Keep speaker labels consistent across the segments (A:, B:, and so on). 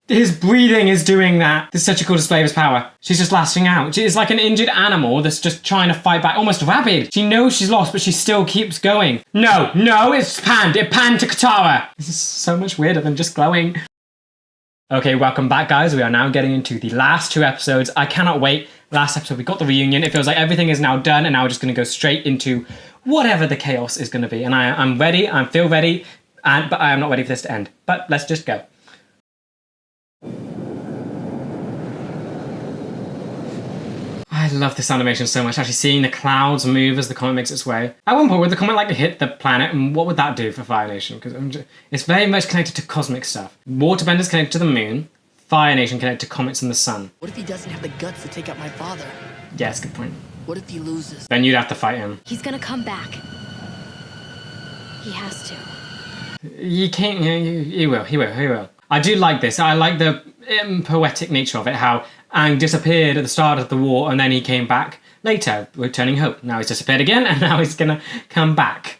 A: His breathing is doing that. This is such a cool display of his power. She's just lashing out. She is like an injured animal that's just trying to fight back, almost rabid. She knows she's lost, but she still keeps going. No, it's panned. It panned to Katara. This is so much weirder than just glowing. Okay, welcome back, guys. We are now getting into the last 2 episodes. I cannot wait. Last episode, we got the reunion. It feels like everything is now done, and now we're just going to go straight into whatever the chaos is going to be. And I'm ready. I feel ready, but I am not ready for this to end. But let's just go. I love this animation so much, actually seeing the clouds move as the comet makes its way. At one point, would the comet like to hit the planet, and what would that do for Fire Nation? Because it's very much connected to cosmic stuff. Waterbenders connected to the moon, Fire Nation connected to comets and the sun.
B: What if he doesn't have the guts to take out my father?
A: Yes, good point.
B: What if he loses?
A: Then you'd have to fight him.
C: He's gonna come back. He has to.
A: You can't, he will. I do like this. I like the poetic nature of it, how Aang disappeared at the start of the war and then he came back later, returning hope. Now he's disappeared again and now he's gonna come back.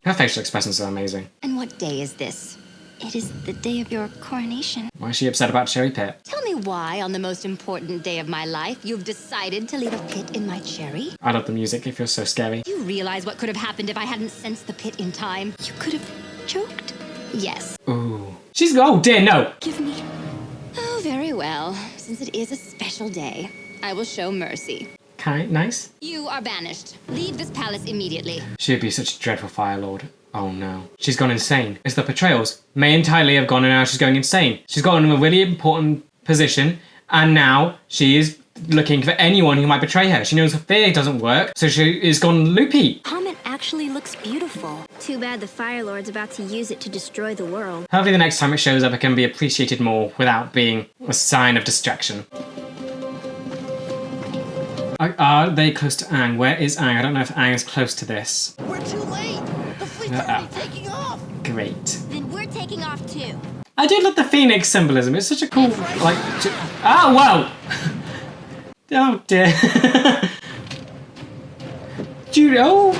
A: Her facial expressions are amazing.
C: And what day is this? It is the day of your coronation.
A: Why is she upset about Cherry Pit?
C: Tell me why, on the most important day of my life, you've decided to leave a pit in my cherry?
A: I love the music, it feels so scary.
C: You realize what could have happened if I hadn't sensed the pit in time? You could have choked? Yes.
A: Ooh. She's, oh dear, no.
C: Give me. Oh, very well. Since it is a special day, I will show mercy.
A: Okay, nice.
C: You are banished. Leave this palace immediately.
A: She would be such a dreadful Fire Lord. Oh no. She's gone insane. It's the betrayals. May and Ty Lee have gone and now she's going insane. She's gotten in a really important position and now she is looking for anyone who might betray her. She knows her fear doesn't work, so she is gone loopy.
D: Comet actually looks beautiful. Too bad the Fire Lord's about to use it to destroy the world.
A: Hopefully the next time it shows up it can be appreciated more without being a sign of distraction. Are they close to Aang? Where is Aang? I don't know if Aang is close to this.
B: We're too late! The fleet's already taking off!
A: Great.
D: Then we're taking off too.
A: I do love the phoenix symbolism. It's such a cool, like... Oh, whoa! Oh, dear. Judy, oh!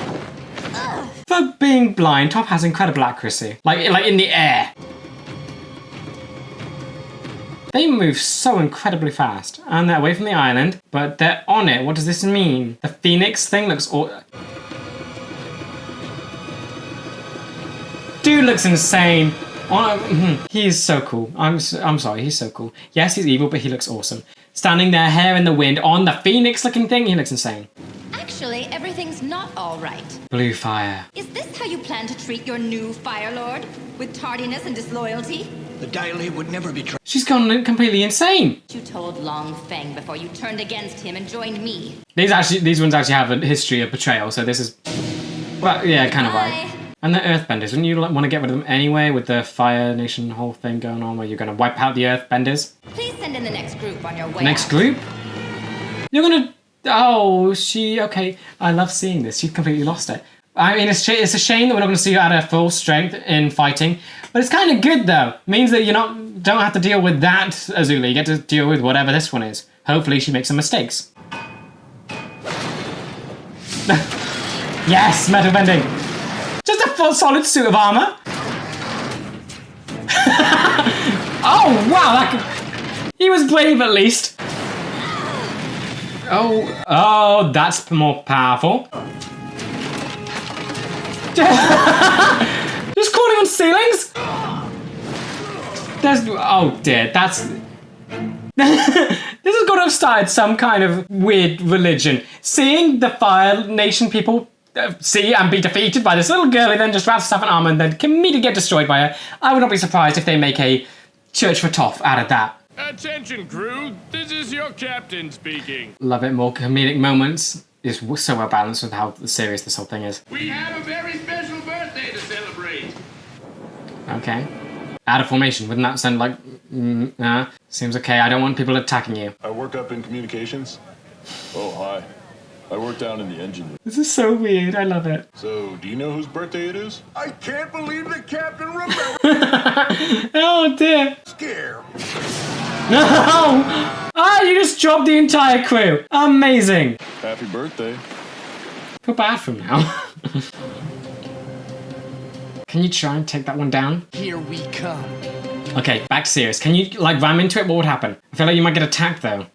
A: For being blind, Toph has incredible accuracy. Like in the air. They move so incredibly fast. And they're away from the island, but they're on it. What does this mean? The phoenix thing looks... Dude looks insane. He's so cool. I'm sorry, he's so cool. Yes, he's evil, but he looks awesome. Standing there, hair in the wind, on the phoenix-looking thing, he looks insane.
C: Actually, everything's not all right.
A: Blue fire.
C: Is this how you plan to treat your new Fire Lord? With tardiness and disloyalty?
B: The Daily would never betray.
A: She's gone completely insane.
C: You told Long Feng before you turned against him and joined me.
A: These ones actually have a history of betrayal, so this is... Well, yeah, kind of right. And the Earthbenders, wouldn't you want to get rid of them anyway with the Fire Nation whole thing going on where you're going to wipe out the Earthbenders?
C: Please send in the next group on your way.
A: Next group? You're going to... Oh, okay. I love seeing this. She completely lost it. I mean, it's a shame that we're not going to see her at her full strength in fighting, but it's kind of good though. It means that don't have to deal with that Azula. You get to deal with whatever this one is. Hopefully she makes some mistakes. Yes, metal bending. Just a full solid suit of armor. Oh wow, he was brave at least. Oh, that's more powerful. Just crawling on ceilings? Oh dear, that's... This has got to have started some kind of weird religion. Seeing the Fire Nation people see and be defeated by this little girl who then just wraps herself in armor and then can immediately get destroyed by her, I would not be surprised if they make a church for Toph out of that.
E: Attention crew, this is your captain speaking.
A: Love it, more comedic moments. It's so well balanced with how serious this whole thing is.
E: We have a very special birthday to celebrate.
A: Okay. Out of formation, wouldn't that sound like... seems okay, I don't want people attacking you.
F: I work up in communications. Oh, hi. I work down in the engine room.
A: This is so weird, I love it.
F: So, do you know whose birthday it is? I can't believe the captain remembers.
A: Oh dear.
F: Scare me.
A: No! Ah, you just dropped the entire crew. Amazing.
F: Happy birthday.
A: Feel bad for him now. Can you try and take that one down?
B: Here we come.
A: Okay, back to serious. Can you, like, ram into it? What would happen? I feel like you might get attacked, though.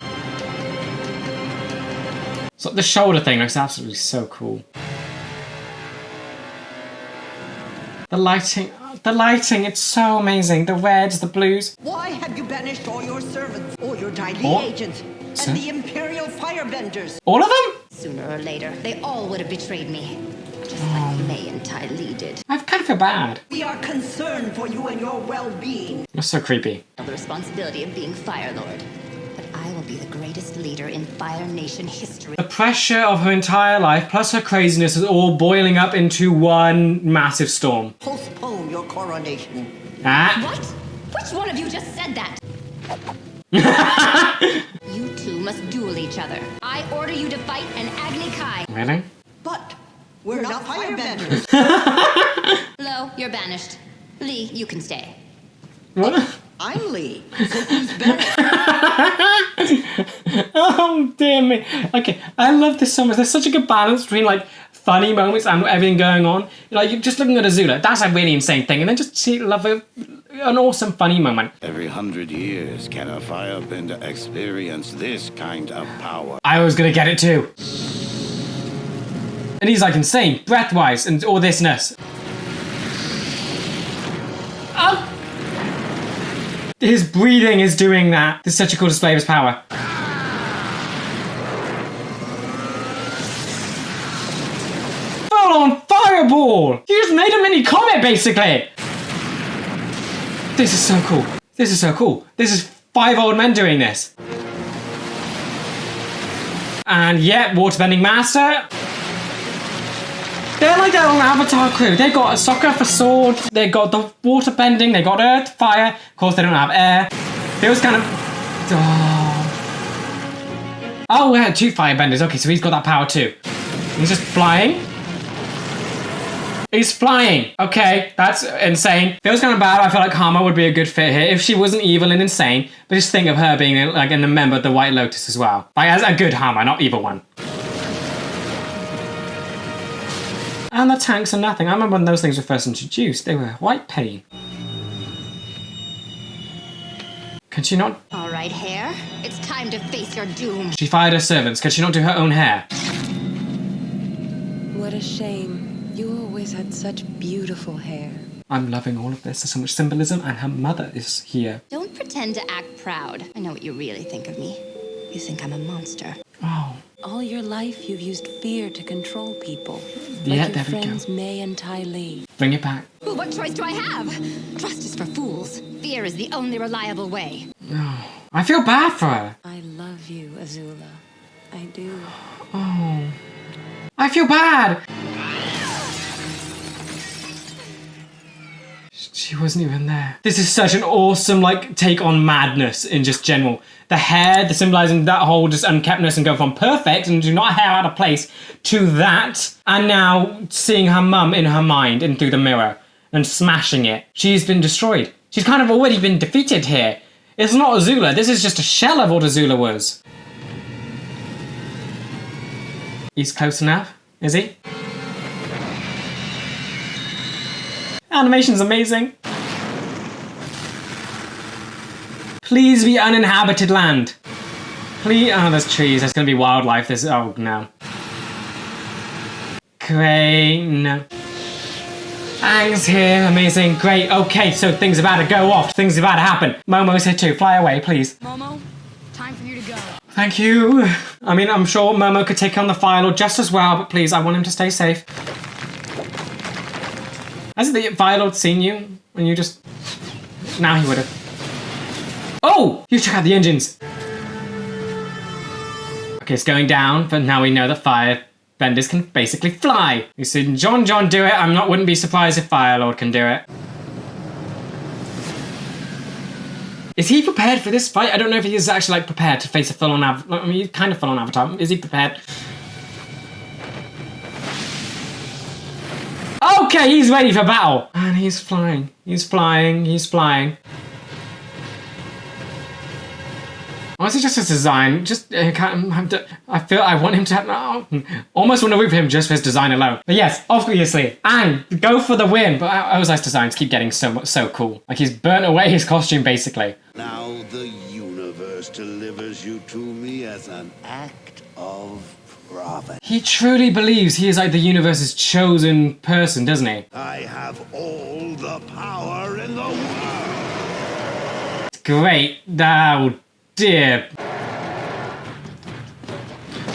A: So the shoulder thing looks absolutely so cool. The lighting, it's so amazing. The reds, the blues.
G: Why have you banished all your servants, all your Dai
A: Oh.
G: agents,
A: Sir?
G: and the Imperial Firebenders?
A: All of them?
C: Sooner or later, they all would have betrayed me. Just like May and Ty Lee did.
A: I kind of feel bad.
G: We are concerned for you and your well-being.
A: You're so creepy.
C: The responsibility of being Fire Lord. But I will be the greatest leader in Fire Nation history.
A: The pressure of her entire life plus her craziness is all boiling up into one massive storm.
G: Postpone your coronation.
A: Ah.
C: What? Which one of you just said that? You two must duel each other. I order you to fight an Agni Kai.
A: Really?
G: But we're not Firebenders.
C: Lo, you're banished. Lee, you can stay.
A: What?
G: I'm Lee. So who's better?
A: Oh, dear me. Okay, I love this so much. There's such a good balance between, like, funny moments and everything going on. Like, you're just looking at Azula. That's a really insane thing. And then just see, love an awesome funny moment.
H: Every 100 years can a firebender experience this kind of power.
A: I was gonna get it too. And he's like insane, breath-wise, and all thisness. Oh! His breathing is doing that. This is such a cool display of his power. Full-on fireball! You just made a mini comet, basically! This is so cool. This is so cool. This is 5 old men doing this. And yeah, waterbending master. They're like their own Avatar crew. They got a Sokka for sword. They got the waterbending. They got earth, fire. Of course, they don't have air. It was kind of. Oh, we had 2 firebenders. Okay, so he's got that power too. He's just flying. He's flying. Okay, that's insane. Feels kind of bad. I feel like Karma would be a good fit here if she wasn't evil and insane. But just think of her being like a member of the White Lotus as well. Like as a good Karma, not evil one. And the tanks are nothing. I remember when those things were first introduced. They were white pain. Can she not?
C: All right, Hair. It's time to face your doom.
A: She fired her servants. Can she not do her own hair?
I: What a shame. You always had such beautiful hair.
A: I'm loving all of this. There's so much symbolism, and her mother is here.
C: Don't pretend to act proud. I know what you really think of me. You think I'm a monster.
A: Oh.
I: All your life, you've used fear to control people.
A: Yeah,
I: like
A: there
I: your
A: we go.
I: friends May and Ty Lee.
A: Bring it back.
C: Well, what choice do I have? Trust is for fools. Fear is the only reliable way.
A: Oh. I feel bad for her.
I: I love you, Azula. I do.
A: Oh. I feel bad. She wasn't even there. This is such an awesome, like, take on madness in just general. The hair, the symbolizing that whole just unkeptness and go from perfect and do not hair out of place to that. And now seeing her mum in her mind and through the mirror and smashing it. She's been destroyed. She's kind of already been defeated here. It's not Azula. This is just a shell of what Azula was. He's close enough, is he? Animation's amazing. Please be uninhabited land. Please. Oh, there's trees. There's gonna be wildlife. There's. Oh no. Great. No. Aang's here. Amazing. Great. Okay, so things are about to go off. Things are about to happen. Momo's here too. Fly away, please.
C: Momo, time for you to go.
A: Thank you. I mean, I'm sure Momo could take on the Fire Lord just as well, but please, I want him to stay safe. Hasn't the Fire Lord seen you? And you just... Now he would have. Oh! You check out the engines! Okay, it's going down, but now we know that Fire Benders can basically fly. We've seen John do it. Wouldn't be surprised if Fire Lord can do it. Is he prepared for this fight? I don't know if he is actually like prepared to face a full-on Avatar. I mean, he's kind of full-on Avatar. Is he prepared? Okay, he's ready for battle. And he's flying. He's flying. He's flying. Honestly, just his design. Just I feel I want him to almost want to root for him just for his design alone. But yes, obviously, Aang, go for the win. But Ozai's designs keep getting so cool. Like he's burnt away his costume basically.
H: Now the universe delivers you to me as an act of providence.
A: He truly believes he is like the universe's chosen person, doesn't he?
H: I have all the power in the world.
A: Great. Oh dear.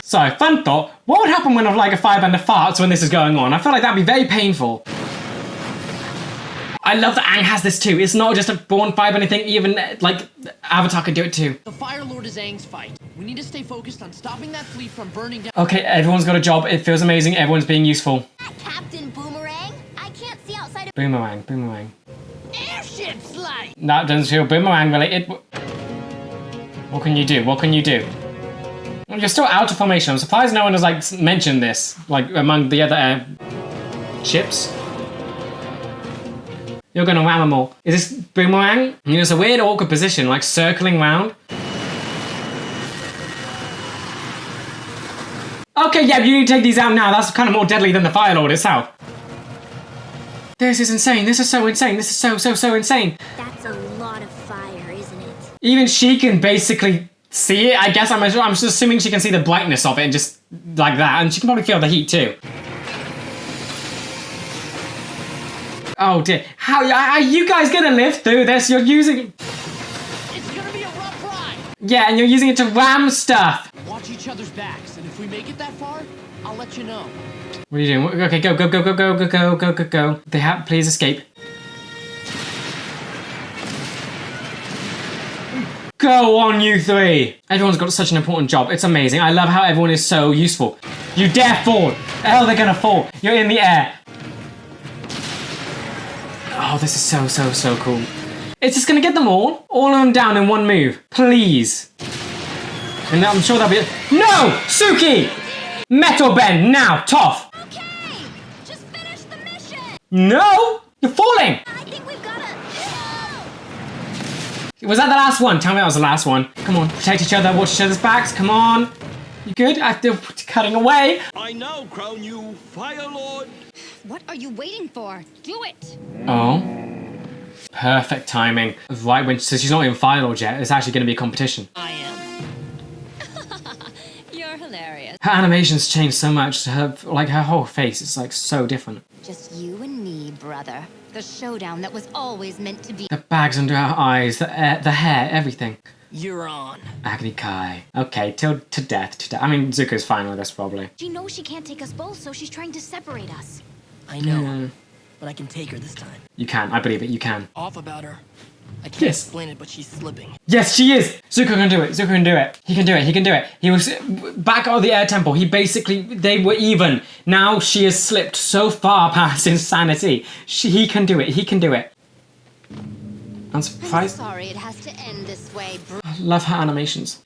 A: So, fun thought. What would happen when like a firebender farts when this is going on? I feel like that'd be very painful. I love that Aang has this too. It's not just a born firebender thing. Even like Avatar could do it too.
B: The Fire Lord is Aang's fight. We need to stay focused on stopping that fleet from burning down.
A: Okay, everyone's got a job. It feels amazing. Everyone's being useful.
D: Captain Boomerang, I can't see outside of...
A: Boomerang, boomerang.
B: Airship slide!
A: That doesn't feel boomerang related. What can you do? What can you do? You're still out of formation. I'm surprised no one has like mentioned this, like among the other ships. You're gonna ram them all. Is this boomerang? I mean, it's a weird, awkward position, like circling round. Okay, yeah, you need to take these out now. That's kind of more deadly than the Fire Lord itself. This is insane. This is so insane. This is so insane.
D: That's a lot of fire, isn't it?
A: Even she can basically see it. I guess I'm just assuming she can see the brightness of it and just like that, and she can probably feel the heat too. Oh dear. How are you guys gonna live through this? You're using...
B: It's gonna be a rough ride!
A: Yeah, and you're using it to ram stuff.
B: Watch each other's backs, and if we make it that far, I'll let you know.
A: What are you doing? Okay, go. They have... Please escape. Go on, you three! Everyone's got such an important job. It's amazing. I love how everyone is so useful. You dare fall! Oh, they're gonna fall. You're in the air. Oh, this is so cool. It's just gonna get them all of them down in one move. Please. And I'm sure that'll be it. No! Suki! Metal bend now, Toph!
D: Okay, just finish the mission.
A: No! You're falling!
D: I think we've got to...
A: Was that the last one? Tell me that was the last one. Come on, protect each other, watch each other's backs, come on. You good? I'm still cutting away.
H: I now crown you Fire Lord.
C: What are you waiting for? Do it!
A: Oh. Perfect timing. Right when, so she's not even Fire Lord yet, it's actually gonna be a competition.
B: I am.
C: You're hilarious.
A: Her animations changed so much, her whole face is like so different.
C: Just you and me, brother. The showdown that was always meant to be.
A: The bags under her eyes, the hair, everything.
B: You're on.
A: Agni Kai. Okay, to death. I mean, Zuko's fine with this probably.
D: She knows she can't take us both, so she's trying to separate us.
B: I know, but I can take her this time.
A: You can, I believe it, you can.
B: Off about her. I can't
A: Yes.
B: explain it, but she's slipping.
A: Yes, she is! Zuko can do it, Zuko can do it. He can do it, he can do it. He was back at the air temple, they were even. Now she has slipped so far past insanity. He can do it, he can do it. I'm
C: I'm
A: surprised.
C: sorry it has to end this way,
A: I love her animations.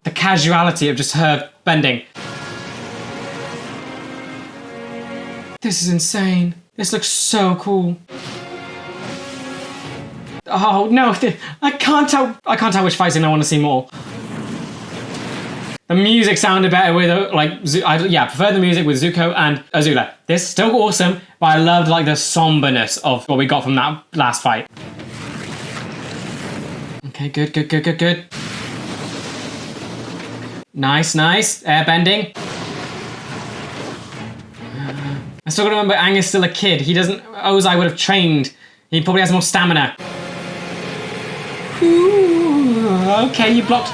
A: The casuality of just her bending. This is insane. This looks so cool. Oh no, I can't tell which fighting I want to see more. The music sounded better with I prefer the music with Zuko and Azula. This is still awesome, but I loved like the somberness of what we got from that last fight. Okay, good. Nice. Airbending. I still gotta remember Aang is still a kid. He doesn't... Ozai would have trained. He probably has more stamina. Ooh, okay, you blocked...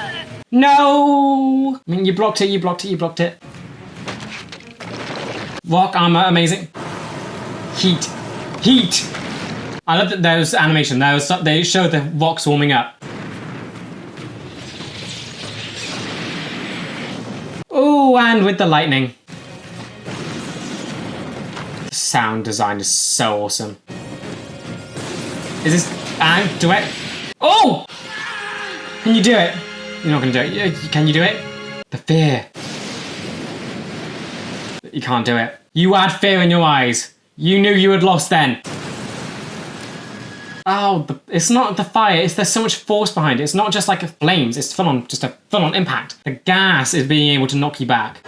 A: No! I mean, you blocked it. Rock armor, amazing. Heat. I love that there was animation. They showed the rocks warming up. Oh, and with the lightning. The sound design is so awesome. Is this Aang? Do it. Oh! Can you do it? You're not gonna do it. Can you do it? The fear. You can't do it. You had fear in your eyes. You knew you had lost then. Oh, it's not the fire. There's so much force behind it. It's not just like flames. It's just a full-on impact. The gas is being able to knock you back.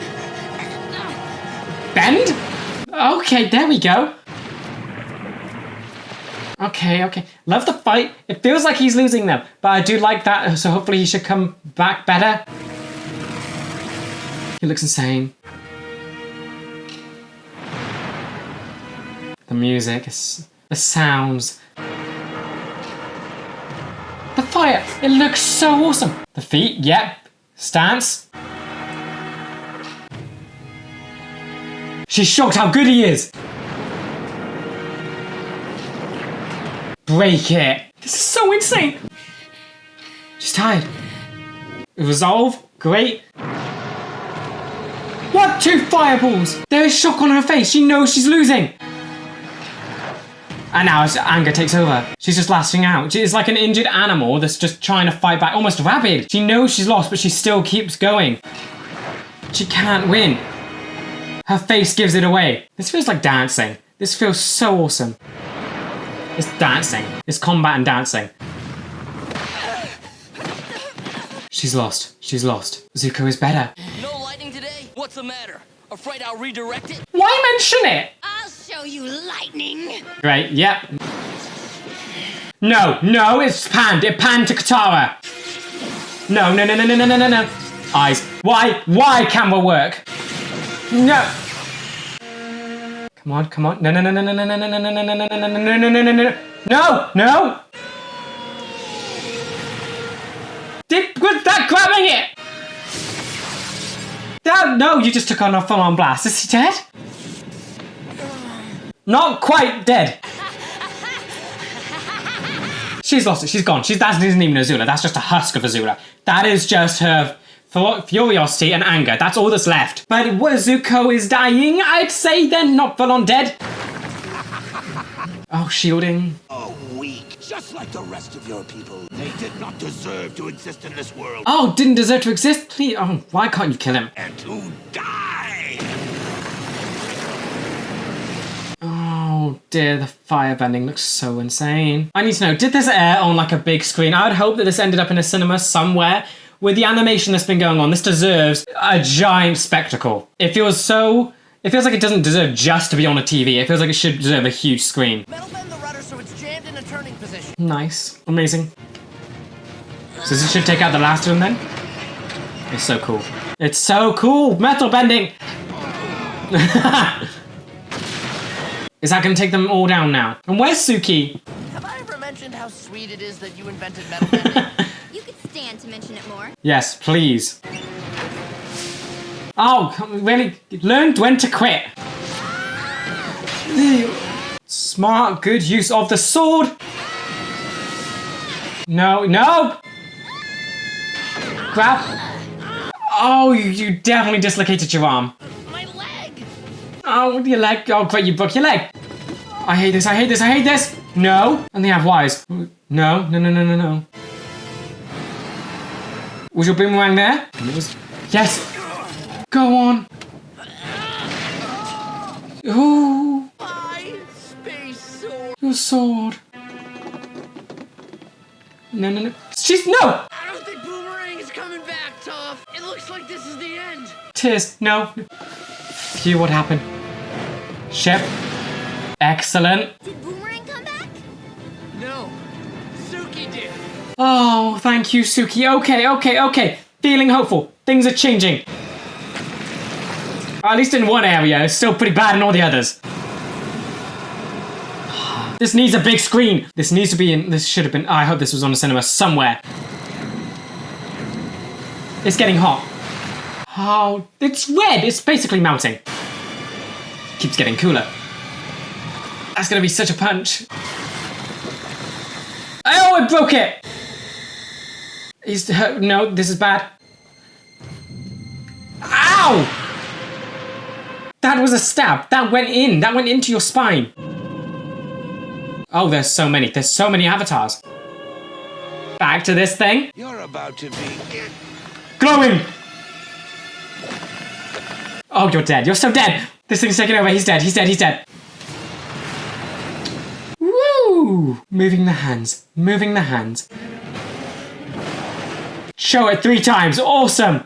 A: Bend? Okay, there we go. Okay. Love the fight. It feels like he's losing them, but I do like that, so hopefully he should come back better. He looks insane. The music, the sounds. The fire, it looks so awesome. The feet, yep. Stance. She's shocked how good he is. Break it. This is so insane. She's tired. Resolve, great. What? 2 fireballs. There is shock on her face. She knows she's losing. And now anger takes over. She's just lashing out. She's like an injured animal that's just trying to fight back, almost rabid. She knows she's lost, but she still keeps going. She can't win. Her face gives it away. This feels like dancing. This feels so awesome. It's dancing. It's combat and dancing. She's lost. She's lost. Zuko is better.
B: No lightning today? What's the matter? Afraid I'll redirect it?
A: Why mention it?
C: I'll show you lightning.
A: Right, yep. No, it's panned. It panned to Katara. No. Eyes. Why camera work? No. Come on. No. No. Was that grabbing it? No, you just took on a full-on blast. Is he dead? Not quite dead. She's lost it. She's gone. That isn't even Azula. That's just a husk of Azula. That is just her curiosity and anger. That's all that's left. But Zuko is dying. I'd say they're not full-on dead. Oh, shielding.
H: Oh, weak. Just like the rest of your people. They did not deserve to exist in this world.
A: Oh, didn't deserve to exist? Please. Oh, why can't you kill him?
H: And to die.
A: Oh dear, the firebending looks so insane. I need to know, did this air on like a big screen? I would hope that this ended up in a cinema somewhere. With the animation that's been going on, this deserves a giant spectacle. It feels like it doesn't deserve just to be on a TV. It feels like it should deserve a huge screen.
B: Metal bend the rudder so it's jammed in a turning position.
A: Nice. Amazing. So this should take out the last of them then? It's so cool. It's so cool! Metal bending! Is that going to take them all down now? And where's Suki?
B: Have I ever mentioned how sweet it is that you invented metal bending?
C: You could stand to mention it more.
A: Yes, please. Oh, really? Learn when to quit. Smart, good use of the sword. No. Grab. Oh, you definitely dislocated your arm.
B: My leg!
A: Oh, your leg. Oh, great, you broke your leg. I hate this. No. And they have wires. No. Was your boomerang there? Yes. Go on. Ooh.
B: My space sword!
A: Your sword. No. No.
B: I don't think Boomerang is coming back, Toph. It looks like this is the end.
A: Tears. No. Phew, what happened? Ship. Excellent.
C: Did Boomerang come back?
B: No. Suki did.
A: Oh, thank you, Suki. Okay. Feeling hopeful. Things are changing. At least in one area. It's still pretty bad in all the others. This needs a big screen. This needs to be in... This should have been... I hope this was on a cinema somewhere. It's getting hot. Oh, it's red. It's basically melting. Keeps getting cooler. That's going to be such a punch. Oh, it broke it. He's... No, this is bad. Ow! That was a stab. That went in. That went into your spine. Oh, there's so many. There's so many avatars. Back to this thing.
H: You're about to be...
A: Glowing! Oh, you're dead. You're so dead. This thing's taking over. He's dead. Woo! Ooh, moving the hands, moving the hands. Show it 3 times, awesome!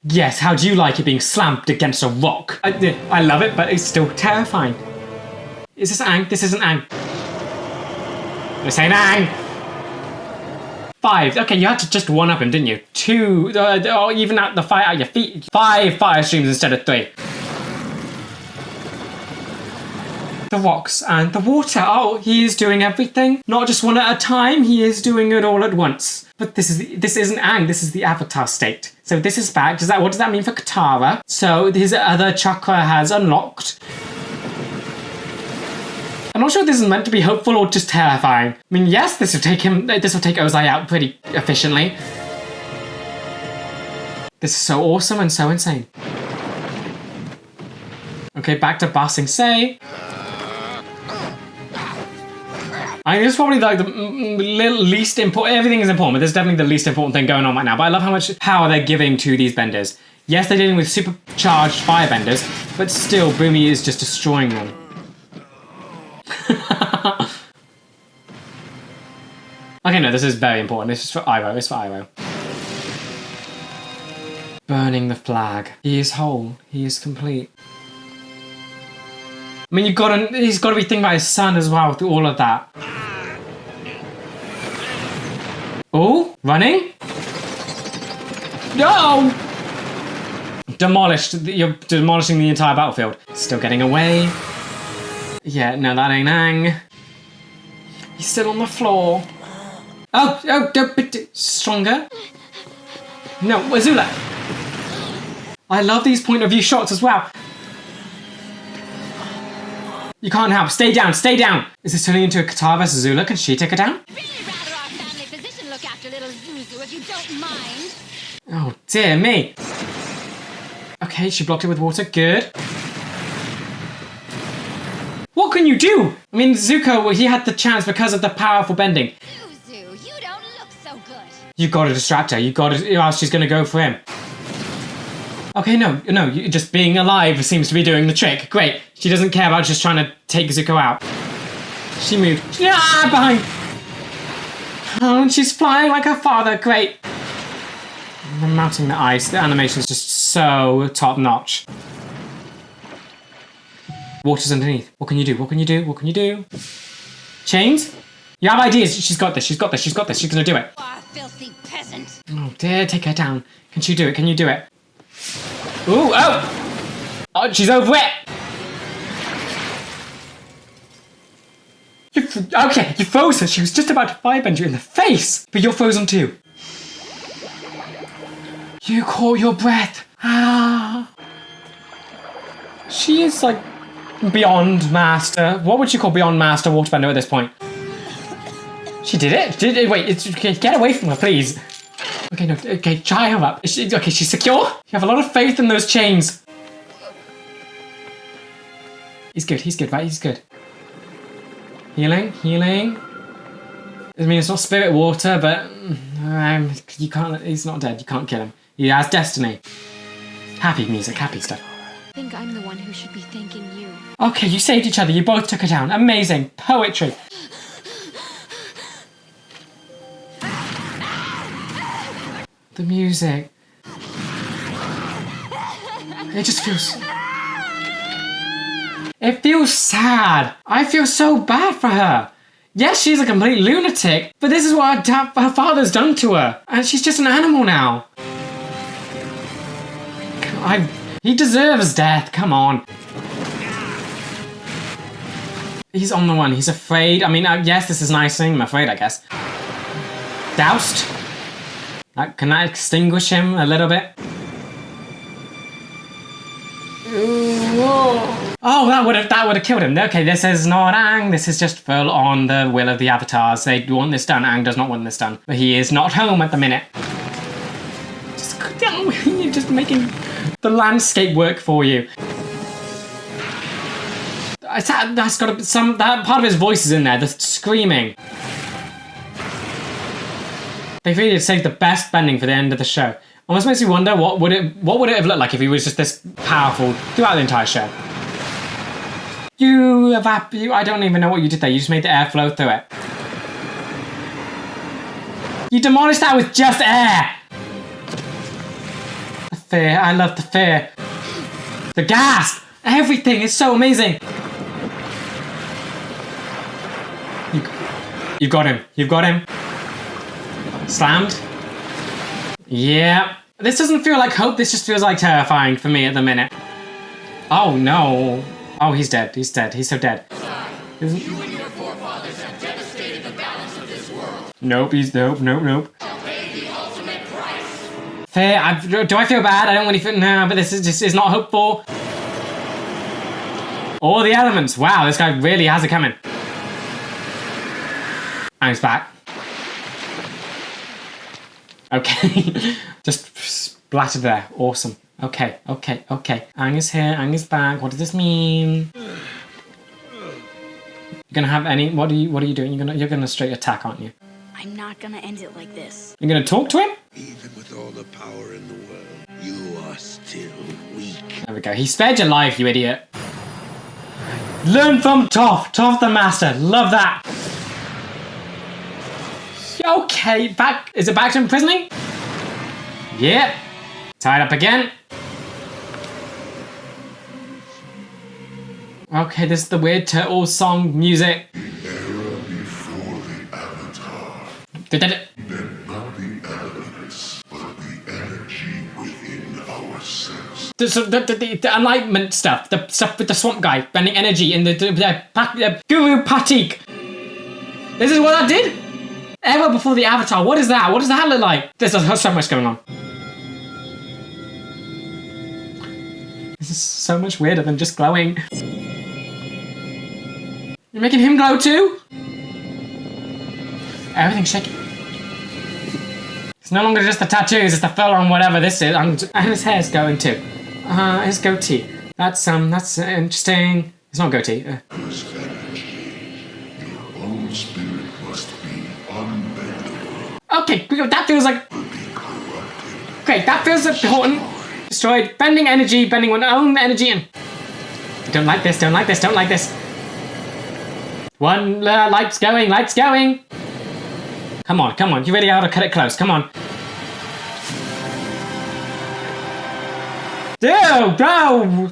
A: Yes, how do you like it being slammed against a rock? I love it, but it's still terrifying. Is this Aang? This isn't Aang. This ain't Aang! 5. Okay, you had to just one-up him, didn't you? 2. Even out the fire at your feet. 5 fire streams instead of 3. The rocks and the water. Oh, he is doing everything. Not just one at a time. He is doing it all at once. But this isn't Aang. This is the Avatar state. So this is back. What does that mean for Katara? So his other chakra has unlocked. I'm not sure if this is meant to be hopeful or just terrifying. I mean, yes, this will take Ozai out pretty efficiently. This is so awesome and so insane. Okay, back to Ba Sing Se. I think it's probably like the least important. Everything is important, but there's definitely the least important thing going on right now. But I love how much power they're giving to these benders. Yes, they're dealing with supercharged firebenders, but still, Boomy is just destroying them. Okay, no, this is very important. This is for Iroh. It's for Iroh. Burning the flag. He is whole. He is complete. I mean, he's got to be thinking about his son as well through all of that. Oh, running? No! Demolished. You're demolishing the entire battlefield. Still getting away. Yeah, no, that ain't Aang. He's still on the floor. Oh, stronger. No, Azula. I love these point of view shots as well. You can't help. Stay down, stay down. Is this turning into a Katara vs Azula? Can she take her down?
C: Really rather our family physician look after little Zuzu if you don't mind.
A: Oh, dear me. Okay, she blocked it with water. Good. What can you do? I mean, Zuko, he had the chance because of the powerful bending.
C: Zuzu, you don't look so good.
A: You gotta distract her. You gotta, or else she's gonna go for him. Okay, no, you just being alive seems to be doing the trick. Great. She doesn't care about just trying to take Zuko out. She moved. Ah, behind. Oh, and she's flying like her father. Great. I'm melting the ice. The animation's just so top notch. Water's underneath. What can you do? What can you do? What can you do? Chains? You have ideas. She's got this. She's got this. She's got this. She's gonna do it.
C: Ah, filthy peasant.
A: Oh dear, take her down. Can she do it? Can you do it? Ooh, oh! Oh, she's over it! Okay, you froze her. She was just about to firebend you in the face. But you're frozen too. You caught your breath. Ah. She is like beyond master. What would you call beyond master waterbender at this point? She did it? Wait, okay, get away from her, please. Okay, no, okay, tie her up. Okay, she's secure? You have a lot of faith in those chains. He's good, right? He's good. Healing. I mean, it's not spirit water, but you can't, he's not dead. You can't kill him. He has destiny. Happy music, happy stuff.
D: I think I'm the one who should be thanking you.
A: Okay, you saved each other. You both took her down. Amazing. Poetry. The music. It just feels... It feels sad. I feel so bad for her. Yes, she's a complete lunatic, but this is what her father's done to her. And she's just an animal now. He deserves death, come on. He's on the one, he's afraid. I mean, yes, this is nice thing, I'm afraid, I guess. Doused. Can I extinguish him a little bit? Oh, that would have killed him. Okay, this is not Aang. This is just full on the will of the avatars. They want this done. Aang does not want this done. But he is not home at the minute. You're just making the landscape work for you. That's got to that part of his voice is in there. The screaming. They really saved the best bending for the end of the show. Almost makes me wonder what would it have looked like if he was just this powerful throughout the entire show. I don't even know what you did there. You just made the air flow through it. You demolished that with just air. The fear. I love the fear. The gas. Everything is so amazing. You've got him. You've got him. Slammed. Yeah. This doesn't feel like hope. This just feels like terrifying for me at the minute. Oh no. Oh, he's dead. He's dead. He's so dead. You and your forefathers have devastated the balance of this world. Nope. Nope. Pay the ultimate price. Fair. Do I feel bad? I don't really feel. No, but this is not hopeful. All the elements. Wow, this guy really has it coming. And he's back. Okay. Just splattered there. Awesome. Okay. Aang is here. Aang is back. What does this mean? You're gonna have any? What are you doing? You're gonna straight attack, aren't you?
D: I'm not gonna end it like this.
A: You're gonna talk to him?
H: Even with all the power in the world, you are still weak.
A: There we go. He spared your life, you idiot. Learn from Toph. Toph the master. Love that. Okay, back. Is it back to imprisoning? Yep. Tied up again. Okay, this is the weird turtle song music.
J: The era before the Avatar.
A: Did it?
J: Meant not the elements, but the energy within ourselves.
A: The enlightenment stuff. The stuff with the swamp guy bending energy in the Guru Patik. This is what that did? Ever before the Avatar. What is that? What does that look like? There's so much going on. This is so much weirder than just glowing. You're making him glow too? Everything's shaking. It's no longer just the tattoos, it's the filler on whatever this is. And his hair's going too. His goatee. That's interesting. It's not goatee.
J: This energy, your own spirit must be unbendable.
A: Okay, that feels like...
J: Will be corrupted.
A: Great, that feels important. Destroyed. Bending energy, bending one own energy and... Don't like this. One, light's going. Come on, you really ought to cut it close, come on. Dude, bro!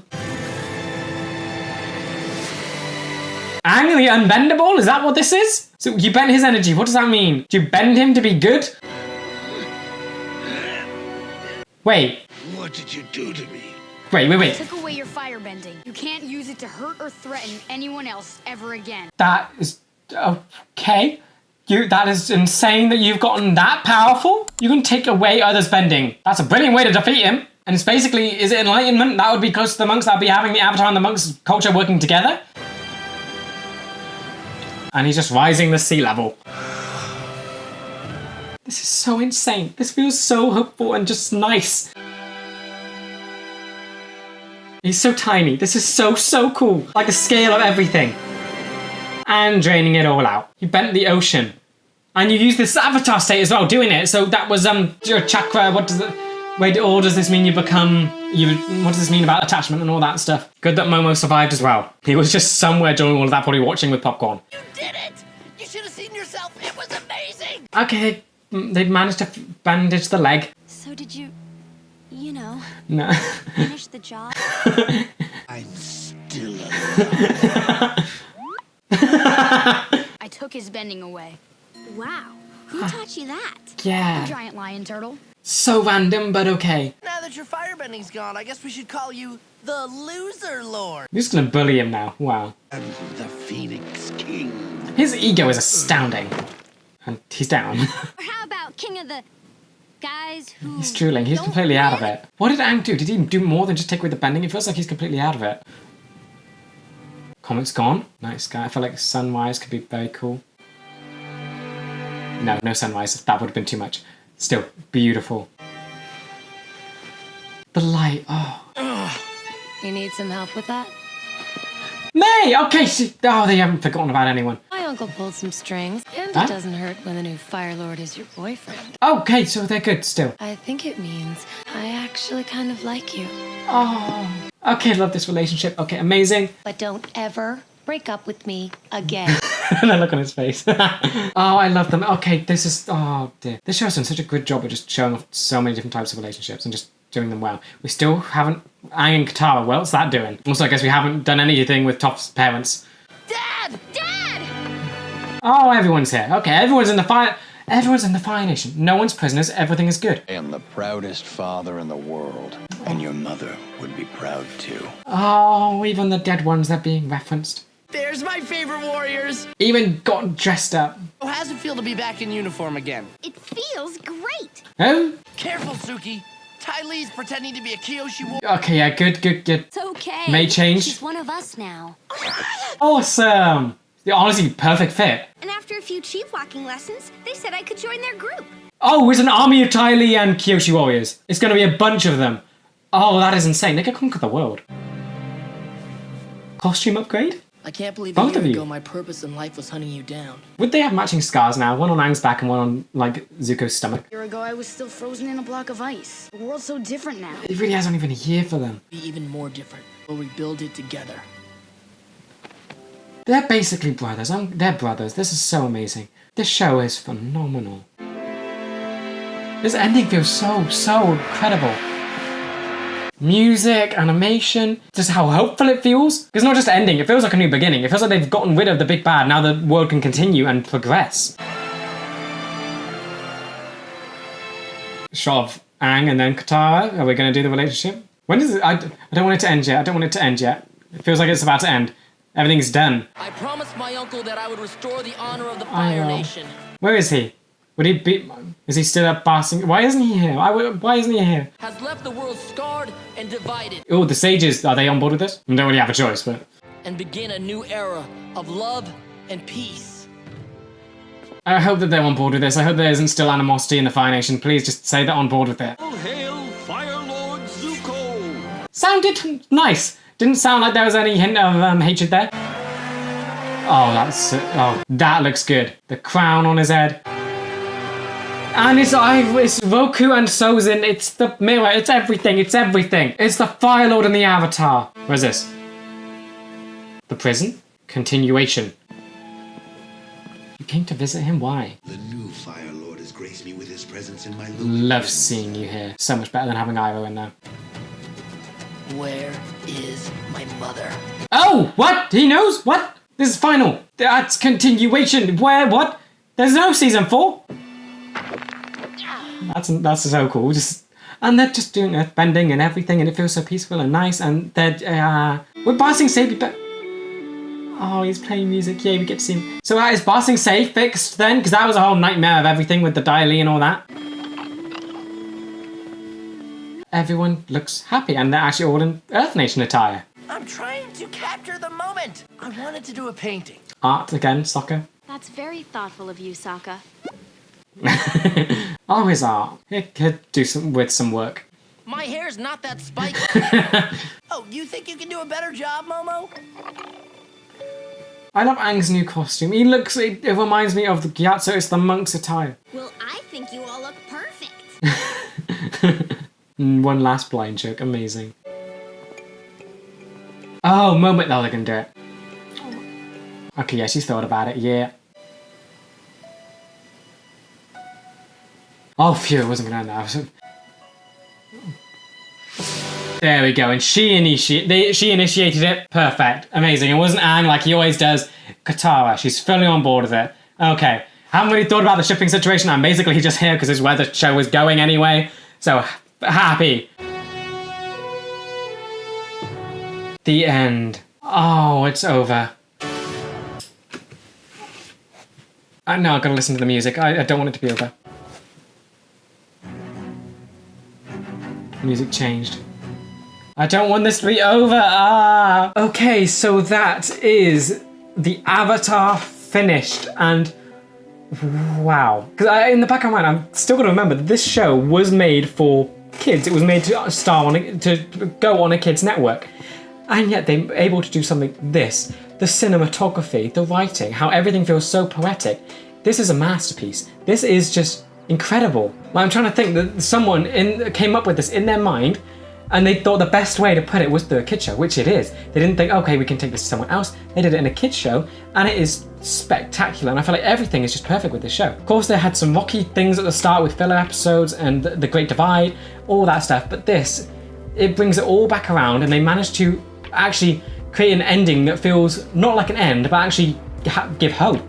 A: Aang the unbendable? Is that what this is? So you bend his energy, what does that mean? Do you bend him to be good? Wait.
H: What did you do to me?
A: Wait.
D: Took away your firebending. You can't use it to hurt or threaten anyone else ever again.
A: That is... okay. That is insane that you've gotten that powerful. You can take away others' bending. That's a brilliant way to defeat him. And it's basically, is it enlightenment? That would be close to the monks. That would be having the Avatar and the monks' culture working together. And he's just rising the sea level. This is so insane. This feels so hopeful and just nice. He's so tiny. This is so cool. Like the scale of everything. And draining it all out. You bent the ocean. And you use this Avatar state as well, doing it. So that was your chakra. What does it... Wait, or does this mean you become... What does this mean about attachment and all that stuff? Good that Momo survived as well. He was just somewhere during all of that, probably watching with popcorn.
B: You did it! You should have seen yourself. It was amazing.
A: Okay, they managed to bandage the leg.
D: So did you
A: No.
D: finish the job?
H: I'm still alive.
D: I took his bending away. Wow. Who taught you that?
A: Yeah.
D: A giant lion turtle.
A: So random, but okay.
B: Now that your firebending's gone, I guess we should call you the Loser Lord.
A: You're just gonna bully him now. Wow.
H: I'm the Phoenix King.
A: His ego is astounding. And he's down.
D: Or how about king of the guys who...
A: He's drooling. He's completely out of it. What did Aang do? Did he do more than just take away the bending? It feels like he's completely out of it. Comet's gone. Nice guy. I feel like sunrise could be very cool. No sunrise. That would have been too much. Still, beautiful. The light. Oh.
I: You need some help with that?
A: May! Okay, they haven't forgotten about anyone.
I: My uncle pulled some strings, and
A: Huh?
I: it doesn't hurt when the new Fire Lord is your boyfriend.
A: Okay, so they're good still.
I: I think it means I actually kind of like you.
A: Oh. Okay, love this relationship. Okay, amazing.
K: But don't ever break up with me again.
A: And then look on his face. Oh, I love them. Okay, this is, oh dear. This show has done such a good job of just showing off so many different types of relationships and just doing them well. We still haven't, Aang and Katara, what's that doing? Also, I guess we haven't done anything with Toph's parents.
B: Dad!
C: Dad!
A: Oh, everyone's here. Okay, everyone's in the Fire Nation. No one's prisoners, everything is good.
L: I am the proudest father in the world, and your mother would be proud too.
A: Oh, even the dead ones, they're being referenced.
B: There's my favorite warriors!
A: Even got dressed up.
B: How does it feel to be back in uniform again?
C: It feels great.
A: Oh?
B: Careful, Suki. Ty Lee's pretending to be a Kyoshi warrior.
A: Okay, yeah, good.
C: It's okay.
A: May change.
C: She's one of us now.
A: Awesome. Honestly, perfect fit.
D: And after a few chief walking lessons, they said I could join their group.
A: Oh, it's an army of Ty Lee and Kyoshi warriors. It's going to be a bunch of them. Oh, that is insane. They could conquer the world. Costume upgrade?
B: I can't believe
A: Both
B: a
A: of
B: year
A: you.
B: ago my purpose in life was hunting you down.
A: Would they have matching scars now? One on Aang's back and one on, like, Zuko's stomach.
M: A year ago, I was still frozen in a block of ice. The world's so different now.
A: It really hasn't even a year for them.
B: Be even more different. We'll rebuild it together.
A: They're basically brothers. They're brothers. This is so amazing. This show is phenomenal. This ending feels so incredible. Music, animation, just how hopeful it feels. It's not just ending, it feels like a new beginning. It feels like they've gotten rid of the big bad, now the world can continue and progress. Shot of Aang and then Katara. Are we going to do the relationship? When does it? I don't want it to end yet. I don't want it to end yet. It feels like it's about to end. Everything's done.
B: I promised my uncle that I would restore the honor of the Fire Nation.
A: Where is he? Would he be? Is he still up passing? Why isn't he here? Why isn't he here?
B: Has left the world scarred and divided.
A: Oh, the sages, are they on board with this? I don't really have a choice, but...
B: And begin a new era of love and peace.
A: I hope that they're on board with this. I hope there isn't still animosity in the Fire Nation. Please just say they're on board with it.
E: All hail Fire Lord Zuko!
A: Sounded nice. Didn't sound like there was any hint of hatred there. Oh, that looks good. The crown on his head. And it's Roku and Sozin, it's the mirror, it's everything. It's the Fire Lord and the Avatar. Where's this? The prison? Continuation. You came to visit him, why?
H: The new Fire Lord has graced me with his presence in my
A: Love seeing you here. So much better than having Iroh in there.
B: Where is my mother?
A: Oh, what? He knows? What? This is final. That's continuation. Where? What? There's no season 4. That's so cool. And they're just doing earthbending and everything, and it feels so peaceful and nice. And they're we're Basing Safe. Oh, he's playing music. Yeah, we get to see him. So is Basing Safe fixed then? Because that was a whole nightmare of everything with the Dai Li and all that. Everyone looks happy, and they're actually all in Earth Nation attire.
B: I'm trying to capture the moment. I wanted to do a painting.
A: Art again, Sokka.
D: That's very thoughtful of you, Sokka.
A: Always art. It could do some work.
B: My hair's not that spiky. Oh, you think you can do a better job, Momo?
A: I love Aang's new costume. It reminds me of the Gyatso. It's the monk's attire.
C: Well, I think you all look perfect.
A: One last blind joke. Amazing. Oh, moment. Oh, they're gonna do it. Okay, yeah, she's thought about it. Yeah. Oh, phew, it wasn't gonna end that. There we go, and she initiated it. Perfect, amazing. It wasn't Aang like he always does. Katara, she's fully on board with it. Okay, haven't really thought about the shipping situation. I'm basically just here because it's where the show is going anyway. So, happy. The end. Oh, it's over. No, I've got to listen to the music. I don't want it to be over. Music changed. I don't want this to be over. Okay, so that is the Avatar finished, and wow. Because in the back of my mind, I'm still going to remember that this show was made for kids. It was made to go on a kids' network, and yet they were able to do something. This, the cinematography, the writing, how everything feels so poetic. This is a masterpiece. This is just incredible. I'm trying to think that someone came up with this in their mind, And they thought the best way to put it was through a kid show, which it is. They didn't think, okay, we can take this to someone else. They did it in a kid show, and it is spectacular. And I feel like everything is just perfect with this show. Of course, they had some rocky things at the start with filler episodes and the Great Divide, all that stuff. But this, it brings it all back around, and they managed to actually create an ending that feels not like an end, but actually give hope.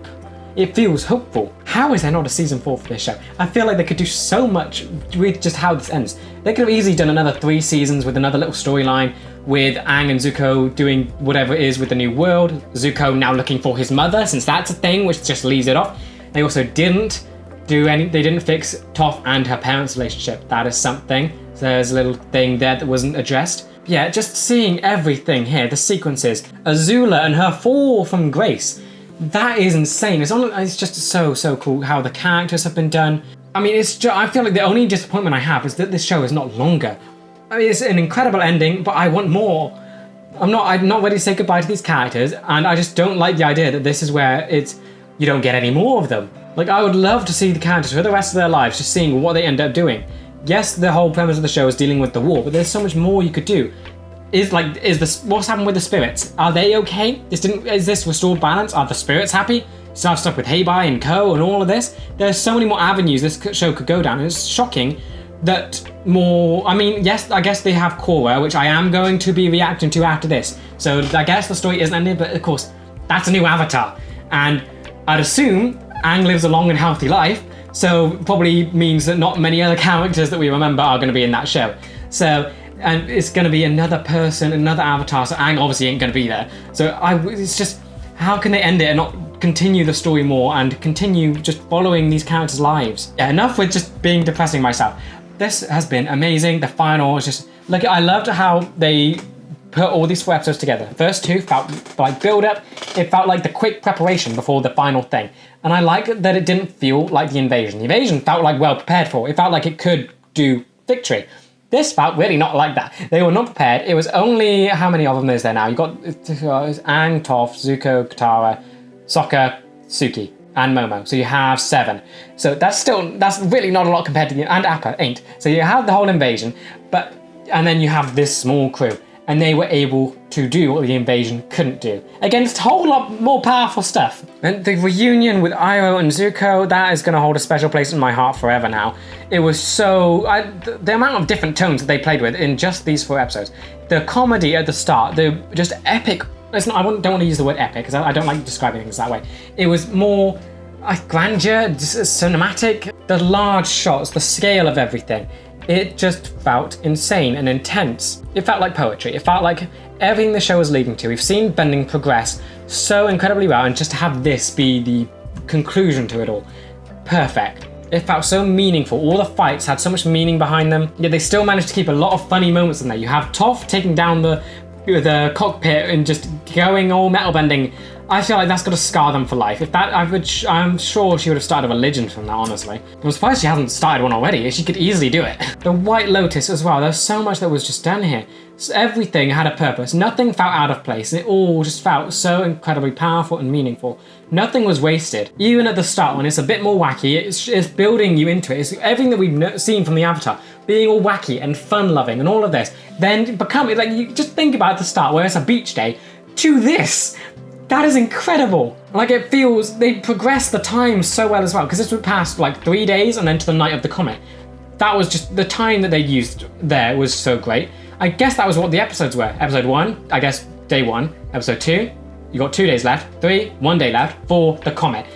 A: It feels hopeful. How is there not a season 4 for this show? I feel like they could do so much with just how this ends. They could have easily done another 3 seasons with another little storyline with Aang and Zuko doing whatever it is with the new world. Zuko now looking for his mother, since that's a thing, which just leaves it off. They also didn't they didn't fix Toph and her parents' relationship. That is something. So there's a little thing there that wasn't addressed. Yeah, just seeing everything here, the sequences. Azula and her fall from grace. That is insane. It's just so cool how the characters have been done. I mean, I feel like the only disappointment I have is that this show is not longer. I mean, it's an incredible ending, but I want more. I'm not ready to say goodbye to these characters, and I just don't like the idea that this is where you don't get any more of them. Like, I would love to see the characters for the rest of their lives, just seeing what they end up doing. Yes, the whole premise of the show is dealing with the war, but there's so much more you could do. What's happened with the spirits? Are they okay? Is this restored balance? Are the spirits happy? So I've stuck with Heibai and Co and all of this. There's so many more avenues this show could go down. It's shocking that more. I mean, yes, I guess they have Korra, which I am going to be reacting to after this. So I guess the story isn't ended, but of course, that's a new Avatar, and I'd assume Aang lives a long and healthy life. So probably means that not many other characters that we remember are going to be in that show. So. And it's going to be another person, another Avatar, so Aang obviously ain't going to be there. So it's just, how can they end it and not continue the story more and continue just following these characters' lives? Yeah, enough with just being depressing myself. This has been amazing. The final was just, look, I loved how they put all these 4 episodes together. The first 2 felt like build-up. It felt like the quick preparation before the final thing. And I like that it didn't feel like the invasion. The invasion felt like well prepared for. It felt like it could do victory. This felt really not like that. They were not prepared. It was only, how many of them is there now? You got Aang, Toph, Zuko, Katara, Sokka, Suki, and Momo. So you have 7. So that's really not a lot compared to and Appa, 8. So you have the whole invasion, and then you have this small crew. And they were able to do what the invasion couldn't do. Against a whole lot more powerful stuff. And the reunion with Iroh and Zuko, that is going to hold a special place in my heart forever now. It was the amount of different tones that they played with in just these 4 episodes. The comedy at the start, the just epic, I don't want to use the word epic, because I don't like describing things that way. It was more grandeur, cinematic, the large shots, the scale of everything. It just felt insane and intense. It felt like poetry. It felt like everything the show was leading to. We've seen bending progress so incredibly well, and just to have this be the conclusion to it all, perfect. It felt so meaningful. All the fights had so much meaning behind them, yet they still managed to keep a lot of funny moments in there. You have Toph taking down the cockpit and just going all metal bending. I feel like that's got to scar them for life. I'm sure she would have started a religion from that, honestly. I'm surprised she hasn't started one already. She could easily do it. The White Lotus as well. There's so much that was just done here. So everything had a purpose. Nothing felt out of place. It all just felt so incredibly powerful and meaningful. Nothing was wasted. Even at the start, when it's a bit more wacky, it's building you into it. It's everything that we've seen from the Avatar, being all wacky and fun-loving and all of this. Then you just think about at the start, where it's a beach day, to this. That is incredible. Like, it feels, they progress the time so well as well, because this would pass like 3 days and then to the night of the comet. That was just, the time that they used there was so great. I guess that was what the episodes were. Episode 1, I guess day 1. Episode 2, you got 2 days left. 3, 1 day left for the comet.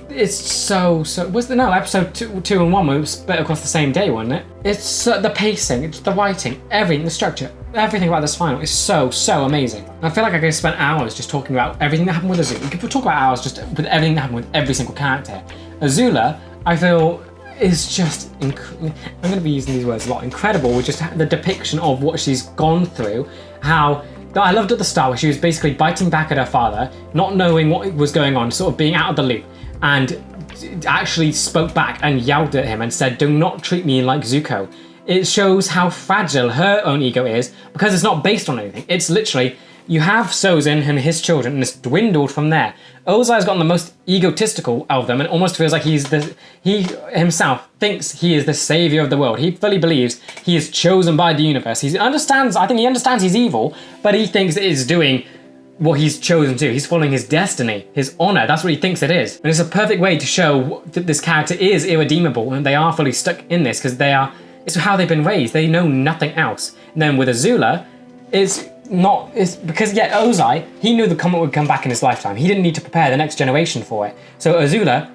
A: It's episode 2 and 1 were split across the same day, wasn't it? It's the pacing, it's the writing, everything, the structure, everything about this final is so amazing. I feel like I could have spent hours just talking about everything that happened with Azula. We could talk about hours just with everything that happened with every single character. Azula, I feel, is just, I'm going to be using these words a lot, incredible with just the depiction of what she's gone through, how I loved at the start where she was basically biting back at her father, not knowing what was going on, sort of being out of the loop, and actually spoke back and yelled at him and said, "Do not treat me like Zuko." It shows how fragile her own ego is, because it's not based on anything. It's literally, you have Sozin and his children, and it's dwindled from there. Ozai's gotten the most egotistical of them, and almost feels like he himself thinks he is the savior of the world. He fully believes he is chosen by the universe. I think he understands he's evil, but he thinks it is doing what he's chosen to. He's following his destiny, his honor. That's what he thinks it is. And it's a perfect way to show that this character is irredeemable, and they are fully stuck in this because it's how they've been raised. They know nothing else. And then with Azula, it's because Ozai, he knew the Comet would come back in his lifetime. He didn't need to prepare the next generation for it. So Azula,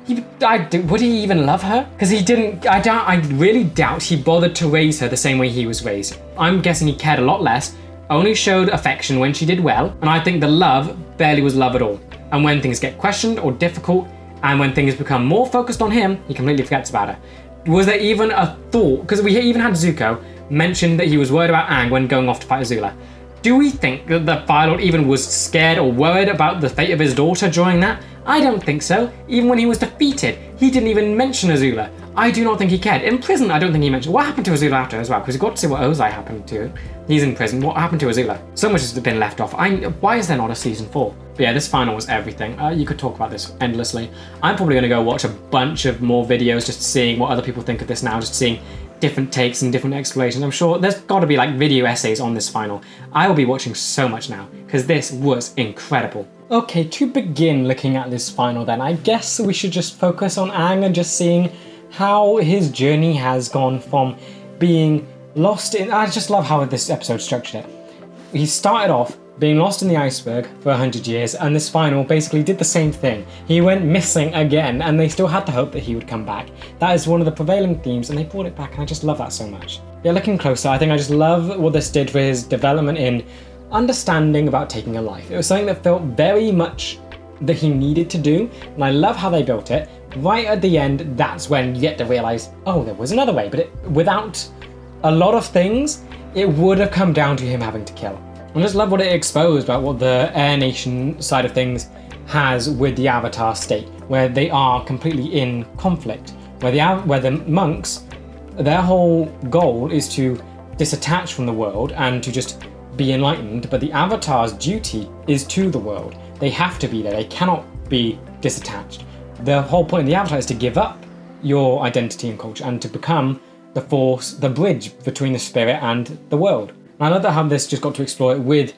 A: would he even love her? Because he didn't, I really doubt he bothered to raise her the same way he was raised. I'm guessing he cared a lot less, only showed affection when she did well, and I think the love barely was love at all. And when things get questioned or difficult, and when things become more focused on him, he completely forgets about her. Was there even a thought, because we even had Zuko mention that he was worried about Aang when going off to fight Azula. Do we think that the Fire Lord even was scared or worried about the fate of his daughter during that? I don't think so. Even when he was defeated, he didn't even mention Azula. I do not think he cared. In prison, I don't think he mentioned. What happened to Azula after as well? Because we got to see what Ozai happened to. He's in prison. What happened to Azula? So much has been left off. Why is there not a season 4? But yeah, this final was everything. You could talk about this endlessly. I'm probably going to go watch a bunch of more videos just seeing what other people think of this now, just seeing different takes and different explanations. I'm sure there's got to be like video essays on this final. I will be watching so much now because this was incredible. Okay, to begin looking at this final then, I guess we should just focus on Aang and just seeing how his journey has gone from being lost in... I just love how this episode structured it. He started off being lost in the iceberg for 100 years, and this final basically did the same thing. He went missing again, and they still had the hope that he would come back. That is one of the prevailing themes, and they brought it back, and I just love that so much. Yeah, looking closer, I think I just love what this did for his development in understanding about taking a life. It was something that felt very much that he needed to do, and I love how they built it. Right at the end, that's when you get to realize, oh, there was another way, but without a lot of things, it would have come down to him having to kill. I just love what it exposed about what the Air Nation side of things has with the Avatar state, where they are completely in conflict, where the monks, their whole goal is to disattach from the world and to just be enlightened, but the Avatar's duty is to the world. They have to be there, they cannot be disattached. The whole point of the Avatar is to give up your identity and culture and to become the force, the bridge between the spirit and the world. And I love that how this just got to explore it with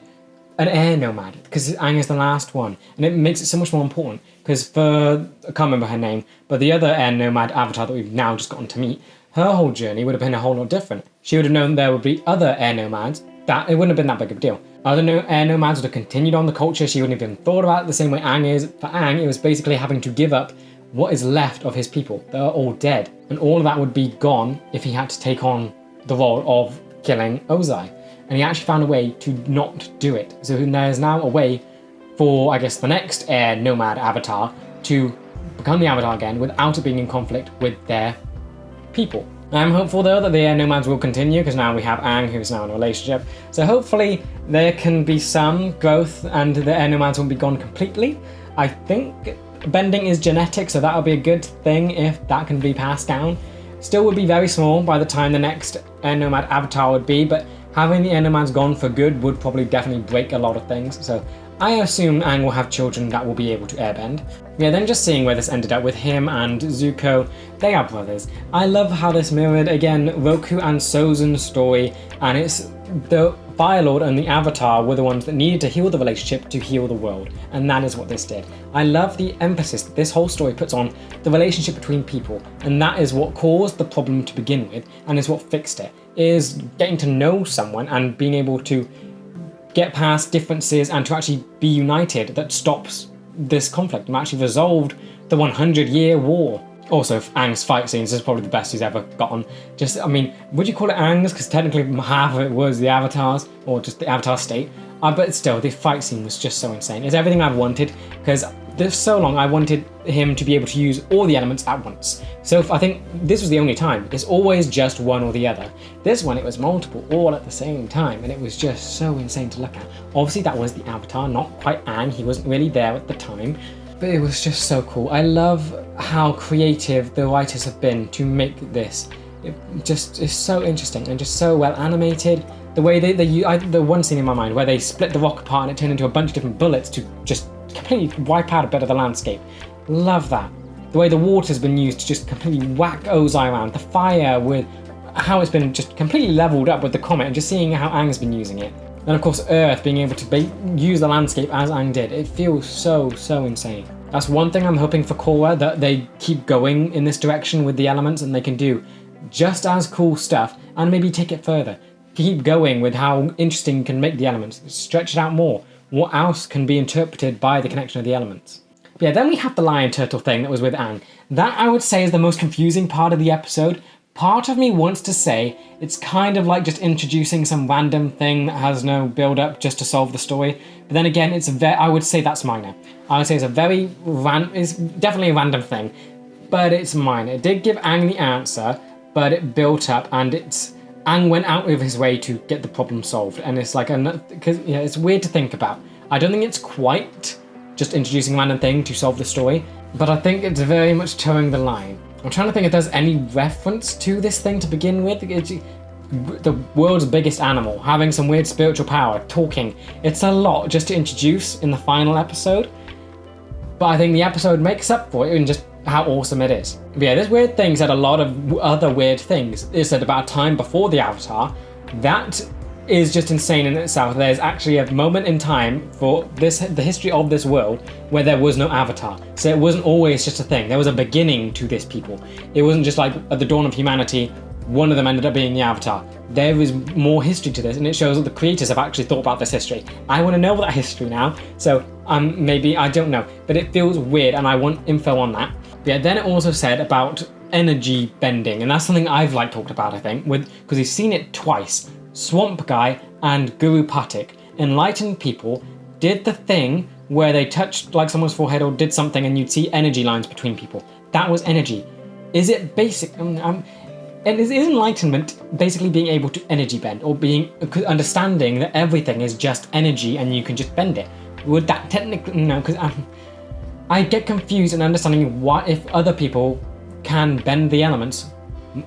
A: an air nomad, because Aang is the last one, and it makes it so much more important, because I can't remember her name, but the other air nomad Avatar that we've now just gotten to meet, her whole journey would have been a whole lot different. She would have known there would be other air nomads, that it wouldn't have been that big of a deal. Other air nomads would have continued on the culture, she wouldn't have even thought about it the same way Aang is. For Aang, it was basically having to give up what is left of his people. They're all dead, and all of that would be gone if he had to take on the role of killing Ozai. And he actually found a way to not do it. So there's now a way for, I guess, the next air nomad Avatar to become the Avatar again without it being in conflict with their people. I'm hopeful though that the air nomads will continue, because now we have Aang, who's now in a relationship. So hopefully there can be some growth and the air nomads won't be gone completely. I think bending is genetic, so that'll be a good thing if that can be passed down. Still would be very small by the time the next air nomad Avatar would be, but having the air nomads gone for good would probably definitely break a lot of things. So I assume Aang will have children that will be able to airbend. Yeah, then just seeing where this ended up with him and Zuko, they are brothers. I love how this mirrored, again, Roku and Sozin's story, and it's the Fire Lord and the Avatar were the ones that needed to heal the relationship to heal the world, and that is what this did. I love the emphasis that this whole story puts on the relationship between people, and that is what caused the problem to begin with, and is what fixed it, is getting to know someone and being able to get past differences and to actually be united that stops this conflict and actually resolved the 100-year war. Also, Aang's fight scenes is probably the best he's ever gotten. Just, I mean, would you call it Aang's? Because technically half of it was the Avatar's, or just the Avatar state. But still, the fight scene was just so insane. It's everything I've wanted, because there's so long I wanted him to be able to use all the elements at once. So I think this was the only time. It's always just one or the other. This one, it was multiple, all at the same time, and it was just so insane to look at. Obviously, that was the Avatar, not quite Aang. He wasn't really there at the time. But it was just so cool. I love how creative the writers have been to make this. It just is so interesting and just so well animated. The way the one scene in my mind where they split the rock apart and it turned into a bunch of different bullets to just completely wipe out a bit of the landscape. Love that. The way the water's been used to just completely whack Ozai around. The fire with how it's been just completely leveled up with the comet and just seeing how Aang's been using it. And of course Earth being able to use the landscape as Aang did. It feels so insane. That's one thing I'm hoping for Korra, that they keep going in this direction with the elements and they can do just as cool stuff and maybe take it further. Keep going with how interesting you can make the elements. Stretch it out more. What else can be interpreted by the connection of the elements? Yeah, then we have the lion turtle thing that was with Aang. That I would say is the most confusing part of the episode. Part of me wants to say it's kind of like just introducing some random thing that has no build up just to solve the story. But then again, I would say that's minor. I would say it's definitely a random thing, but it's minor. It did give Aang the answer, but it built up and Aang went out of his way to get the problem solved. And it's like, it's weird to think about. I don't think it's quite just introducing a random thing to solve the story, but I think it's very much towing the line. I'm trying to think if there's any reference to this thing to begin with. The world's biggest animal, having some weird spiritual power, talking. It's a lot just to introduce in the final episode, but I think the episode makes up for it in just how awesome it is. But yeah, this weird thing said a lot of other weird things. It said about a time before the Avatar. That is just insane in itself. There's actually a moment in time for the history of this world where there was no Avatar. So it wasn't always just a thing. There was a beginning to this people. It wasn't just like at the dawn of humanity, one of them ended up being the Avatar. There is more history to this, and it shows that the creators have actually thought about this history. I want to know that history now, so maybe, I don't know, but it feels weird and I want info on that. But yeah, then it also said about energy bending, and that's something I've talked about, I think, because he's seen it twice. Swamp Guy and Guru Patik, enlightened people, did the thing where they touched someone's forehead or did something and you'd see energy lines between people. That was energy. Is it basic? And is enlightenment basically being able to energy bend, or understanding that everything is just energy and you can just bend it? Would that technically, no, because I get confused in understanding what if other people can bend the elements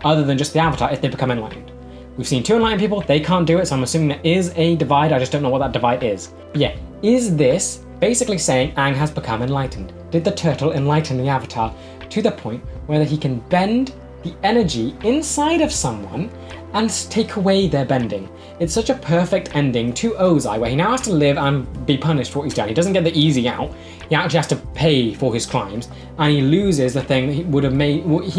A: other than just the Avatar if they become enlightened. We've seen 2 enlightened people, they can't do it, so I'm assuming there is a divide, I just don't know what that divide is. But yeah, is this basically saying Aang has become enlightened? Did the turtle enlighten the Avatar to the point where he can bend the energy inside of someone and take away their bending? It's such a perfect ending to Ozai, where he now has to live and be punished for what he's done. He doesn't get the easy out, he actually has to pay for his crimes, and he loses the thing that he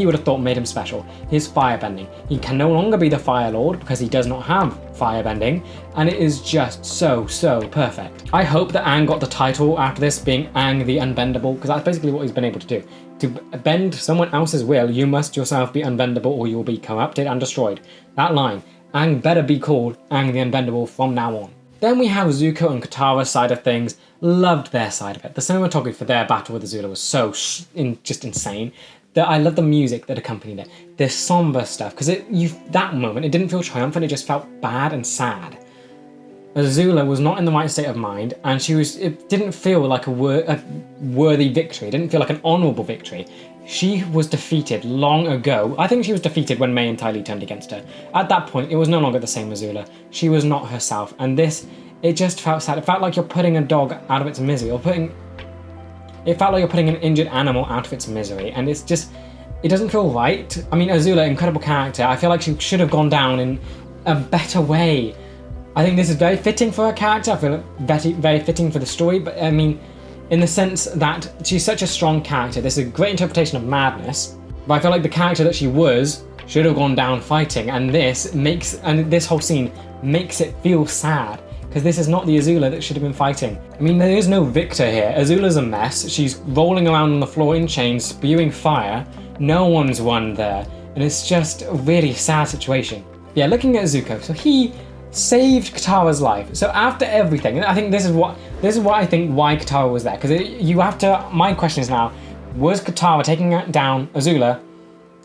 A: would have thought made him special, his firebending. He can no longer be the Fire Lord because he does not have firebending, and it is just so perfect. I hope that Aang got the title after this being Aang the Unbendable, because that's basically what he's been able to do. To bend someone else's will, you must yourself be unbendable or you will be corrupted and destroyed. That line, Aang better be called Aang the Unbendable from now on. Then we have Zuko and Katara's side of things. Loved their side of it. The cinematography for their battle with Azula was so just insane. I love the music that accompanied it. The somber stuff, because that moment, it didn't feel triumphant, it just felt bad and sad. Azula was not in the right state of mind, and it didn't feel like a worthy victory. It didn't feel like an honourable victory. She was defeated long ago. I think she was defeated when May and Ty Lee turned against her. At that point, it was no longer the same Azula. She was not herself, and it just felt sad. It felt like you're putting a dog out of its misery, it felt like you're putting an injured animal out of its misery, and it doesn't feel right. I mean, Azula, incredible character. I feel like she should have gone down in a better way. I think this is very fitting for her character. I feel very fitting for the story, but I mean, in the sense that she's such a strong character. This is a great interpretation of madness, but I feel like the character that she should have gone down fighting, and this whole scene makes it feel sad, because this is not the Azula that should have been fighting. I mean, there is no victor here. Azula's a mess. She's rolling around on the floor in chains, spewing fire. No one's won there, and it's just a really sad situation. Yeah, looking at Zuko, so he saved Katara's life. So after everything, I think this is what I think why Katara was there, because my question is now, was Katara taking down Azula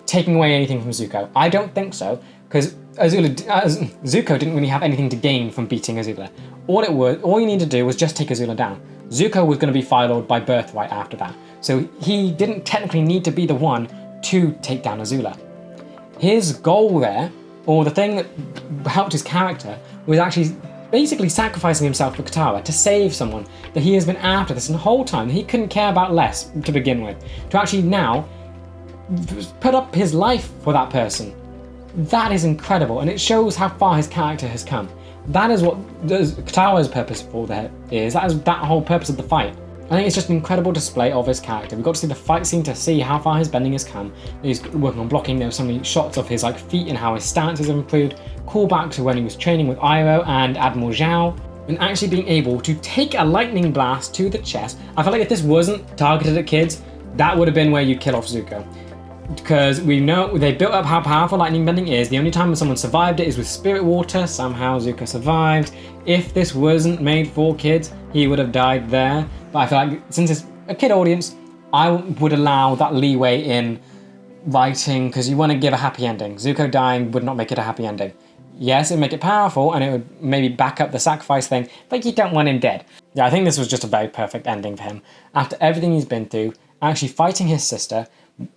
A: taking away anything from Zuko? I don't think so, because Zuko didn't really have anything to gain from beating Azula. All you need to do was just take Azula down. Zuko was going to be Fire Lord by birthright after that, so he didn't technically need to be the one to take down Azula. His goal there or the thing that helped his character, was actually basically sacrificing himself for Katara to save someone that he has been after this whole time. He couldn't care about less to begin with. To actually now put up his life for that person. That is incredible, and it shows how far his character has come. That is what Katara's purpose for that is. That is that whole purpose of the fight. I think it's just an incredible display of his character. We've got to see the fight scene to see how far his bending has come. He's working on blocking. There were so many shots of his feet and how his stances have improved. Call back to when he was training with Iroh and Admiral Zhao, and actually being able to take a lightning blast to the chest. I feel like if this wasn't targeted at kids, that would have been where you'd kill off Zuko. Because we know they built up how powerful lightning bending is. The only time when someone survived it is with spirit water. Somehow Zuko survived. If this wasn't made for kids, he would have died there. But I feel like since it's a kid audience, I would allow that leeway in writing because you want to give a happy ending. Zuko dying would not make it a happy ending. Yes, it would make it powerful and it would maybe back up the sacrifice thing, but you don't want him dead. Yeah, I think this was just a very perfect ending for him. After everything he's been through, actually fighting his sister,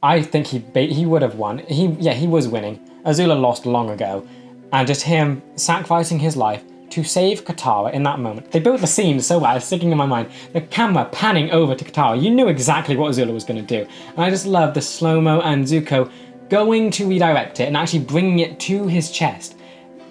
A: I think he would have won. He was winning. Azula lost long ago. And just him sacrificing his life to save Katara in that moment. They built the scene so well, it's sticking in my mind. The camera panning over to Katara. You knew exactly what Azula was going to do. And I just love the slow-mo and Zuko going to redirect it and actually bringing it to his chest.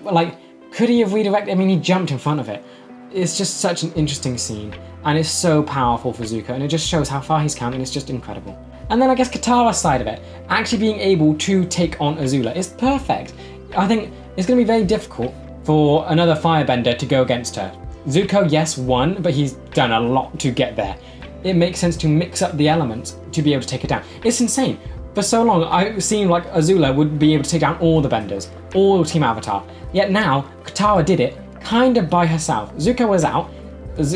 A: Like, could he have redirected? I mean, he jumped in front of it. It's just such an interesting scene. And it's so powerful for Zuko. And it just shows how far he's come and it's just incredible. And then I guess Katara's side of it, actually being able to take on Azula is perfect. I think it's going to be very difficult for another firebender to go against her. Zuko, yes, won, but he's done a lot to get there. It makes sense to mix up the elements to be able to take it down. It's insane. For so long, I've seen like Azula would be able to take down all the benders, all Team Avatar. Yet now, Katara did it kind of by herself. Zuko was out,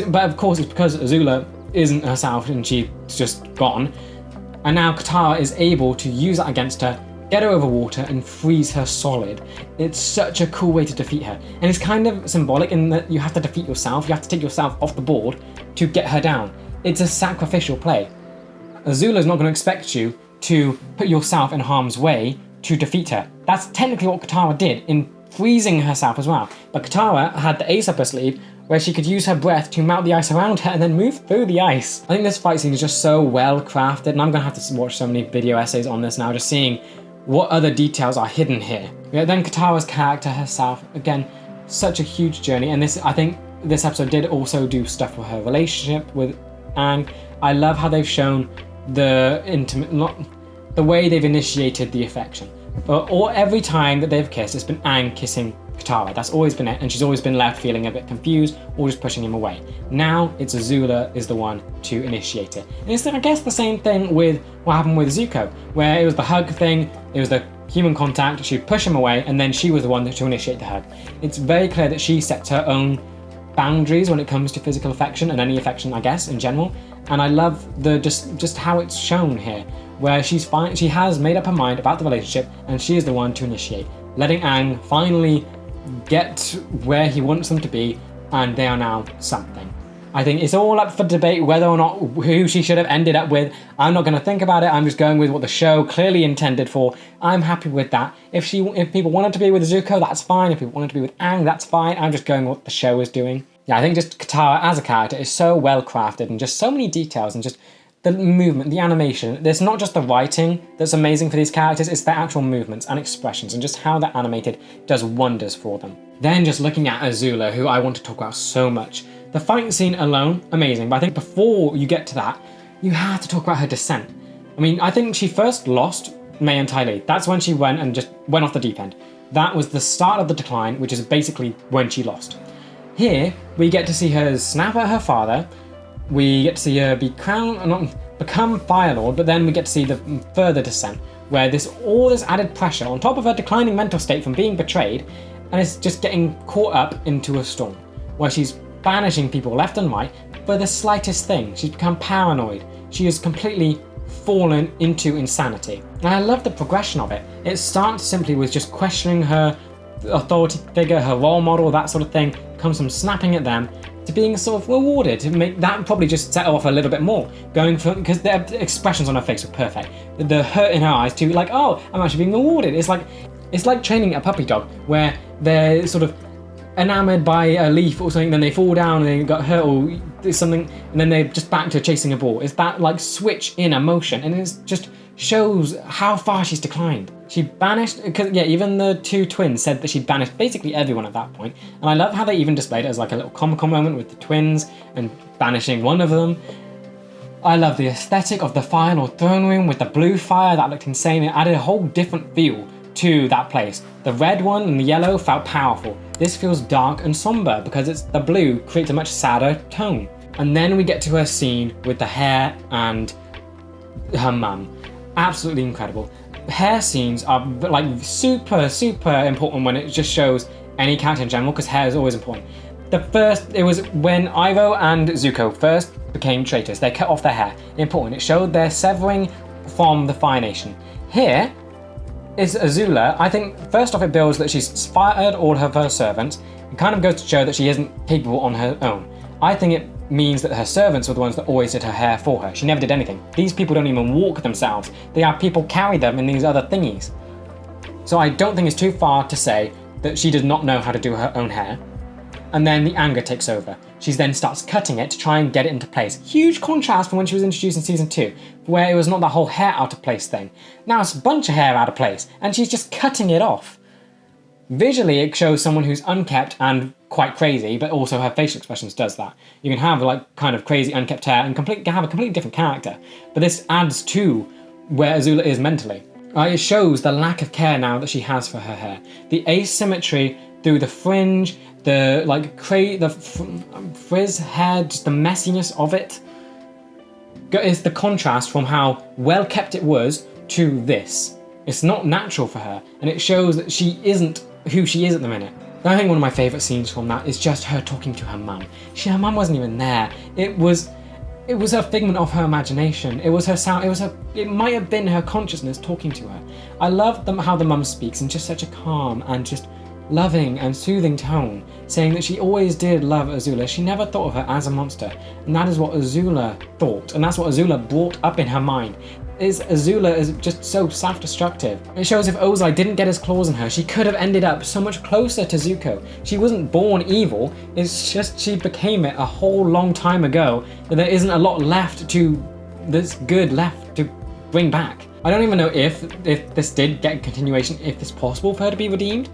A: but of course it's because Azula isn't herself and she's just gone. And now Katara is able to use that against her, get her over water and freeze her solid. It's such a cool way to defeat her. And it's kind of symbolic in that you have to defeat yourself. You have to take yourself off the board to get her down. It's a sacrificial play. Azula's not going to expect you to put yourself in harm's way to defeat her. That's technically what Katara did in freezing herself as well. But Katara had the ace up her sleeve where she could use her breath to melt the ice around her and then move through the ice. I think this fight scene is just so well crafted, and I'm going to have to watch so many video essays on this now, just seeing what other details are hidden here. Yeah, then Katara's character herself, again, such a huge journey, and I think this episode did also do stuff with her relationship with Aang. I love how they've shown the way they've initiated the affection. Or every time that they've kissed, it's been Aang kissing Katara. That's always been it, and she's always been left feeling a bit confused or just pushing him away. Now it's Azula is the one to initiate it. And it's, I guess, the same thing with what happened with Zuko, where it was the hug thing, it was the human contact, she'd push him away, and then she was the one to initiate the hug. It's very clear that she sets her own boundaries when it comes to physical affection and any affection, I guess, in general. And I love the just how it's shown here, where she has made up her mind about the relationship, and she is the one to initiate, letting Aang finally get where he wants them to be, and they are now something. I think it's all up for debate whether or not who she should have ended up with. I'm not going to think about it. I'm just going with what the show clearly intended for. I'm happy with that. If people wanted to be with Zuko, that's fine. If people wanted to be with Aang, that's fine. I'm just going with what the show is doing. Yeah, I think just Katara as a character is so well crafted and just so many details and just the movement, the animation. There's not just the writing that's amazing for these characters, it's their actual movements and expressions and just how they're animated does wonders for them. Then just looking at Azula, who I want to talk about so much. The fight scene alone, amazing, but I think before you get to that, you have to talk about her descent. I mean, I think she first lost May and Ty Lee. That's when she went and just went off the deep end. That was the start of the decline, which is basically when she lost. Here, we get to see her snap at her father, we get to see her become Fire Lord, but then we get to see the further descent, where all this added pressure on top of her declining mental state from being betrayed, and it's just getting caught up into a storm, where she's banishing people left and right for the slightest thing. She's become paranoid. She has completely fallen into insanity. And I love the progression of it. It starts simply with just questioning her authority figure, her role model, that sort of thing, comes from snapping at them to being sort of rewarded, to make that probably just set off a little bit more, because the expressions on her face were perfect. The hurt in her eyes too, like, oh, I'm actually being rewarded. It's like, It's like training a puppy dog, where they're sort of enamored by a leaf or something, then they fall down and they got hurt or something, and then they're just back to chasing a ball. It's that like switch in emotion, and it just shows how far she's declined. She banished, because yeah, even the two twins said that she banished basically everyone at that point, and I love how they even displayed it as like a little comical moment with the twins and banishing one of them. I love the aesthetic of the final throne room with the blue fire. That looked insane. It added a whole different feel to that place. The red one and the yellow felt powerful. This feels dark and somber because it's the blue creates a much sadder tone. And then we get to her scene with the hair and her mum. Absolutely incredible. Hair scenes are like super important when it just shows any character in general, because hair is always important. It was when Iroh and Zuko first became traitors. They cut off their hair. Important. It showed their severing from the Fire Nation. Here is Azula. I think first off it builds that she's fired all of her servants. It kind of goes to show that she isn't capable on her own. I think it means that her servants were the ones that always did her hair for her. She never did anything. These people don't even walk themselves. They have people carry them in these other thingies. So I don't think it's too far to say that she does not know how to do her own hair. And then the anger takes over. She then starts cutting it to try and get it into place. Huge contrast from when she was introduced in season 2, where it was not that whole hair out of place thing. Now it's a bunch of hair out of place, and she's just cutting it off. Visually, it shows someone who's unkept and quite crazy, but also her facial expressions does that. You can have like kind of crazy unkept hair and have a completely different character. But this adds to where Azula is mentally. It shows the lack of care now that she has for her hair. The asymmetry through the fringe, the like frizz hair, just the messiness of it. Is the contrast from how well kept it was to this. It's not natural for her, and it shows that she isn't who she is at the minute. And I think one of my favourite scenes from that is just her talking to her mum. Her mum wasn't even there. It was a figment of her imagination. It was her sound. It might have been her consciousness talking to her. I love how the mum speaks in just such a calm and just loving and soothing tone, saying that she always did love Azula. She never thought of her as a monster, and that is what Azula thought, and that's what Azula brought up in her mind. Azula is just so self-destructive. It shows if Ozai didn't get his claws in her, she could have ended up so much closer to Zuko. She wasn't born evil, it's just she became it a whole long time ago, that there isn't a lot left that's good left to bring back. I don't even know if this did get a continuation, if it's possible for her to be redeemed.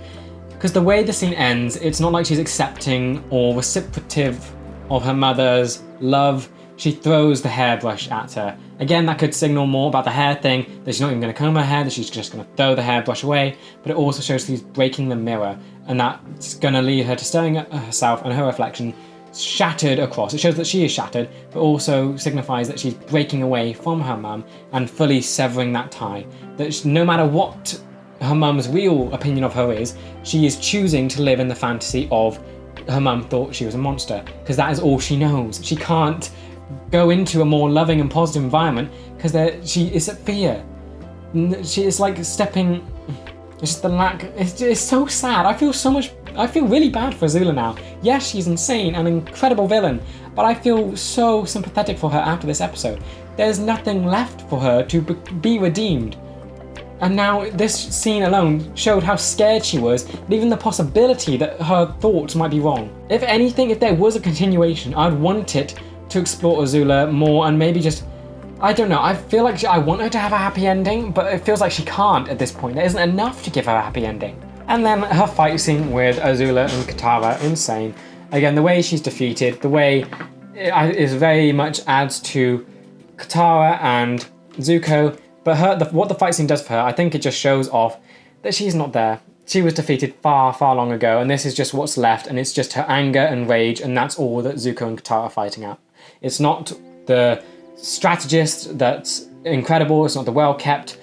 A: Because the way the scene ends, it's not like she's accepting or reciprocative of her mother's love. She throws the hairbrush at her. Again, that could signal more about the hair thing, that she's not even going to comb her hair, that she's just going to throw the hairbrush away. But it also shows she's breaking the mirror, and that's going to lead her to staring at herself and her reflection shattered across. It shows that she is shattered, but also signifies that she's breaking away from her mum and fully severing that tie. That no matter what her mum's real opinion of her is, she is choosing to live in the fantasy of her mum thought she was a monster, because that is all she knows. She can't go into a more loving and positive environment because she is at fear. She is like stepping. It's just the lack. It's so sad. I feel really bad for Azula now. Yes, she's insane, an incredible villain, but I feel so sympathetic for her after this episode. There's nothing left for her to be redeemed. And now this scene alone showed how scared she was, and even the possibility that her thoughts might be wrong. If anything, if there was a continuation, I'd want it to explore Azula more and maybe just, I don't know, I feel like I want her to have a happy ending, but it feels like she can't at this point. There isn't enough to give her a happy ending. And then her fight scene with Azula and Katara, insane. Again, the way she's defeated, the way it is very much adds to Katara and Zuko. But what the fight scene does for her, I think it just shows off that she's not there. She was defeated far, far long ago, and this is just what's left, and it's just her anger and rage, and that's all that Zuko and Katara are fighting at. It's not the strategist that's incredible, it's not the well-kept,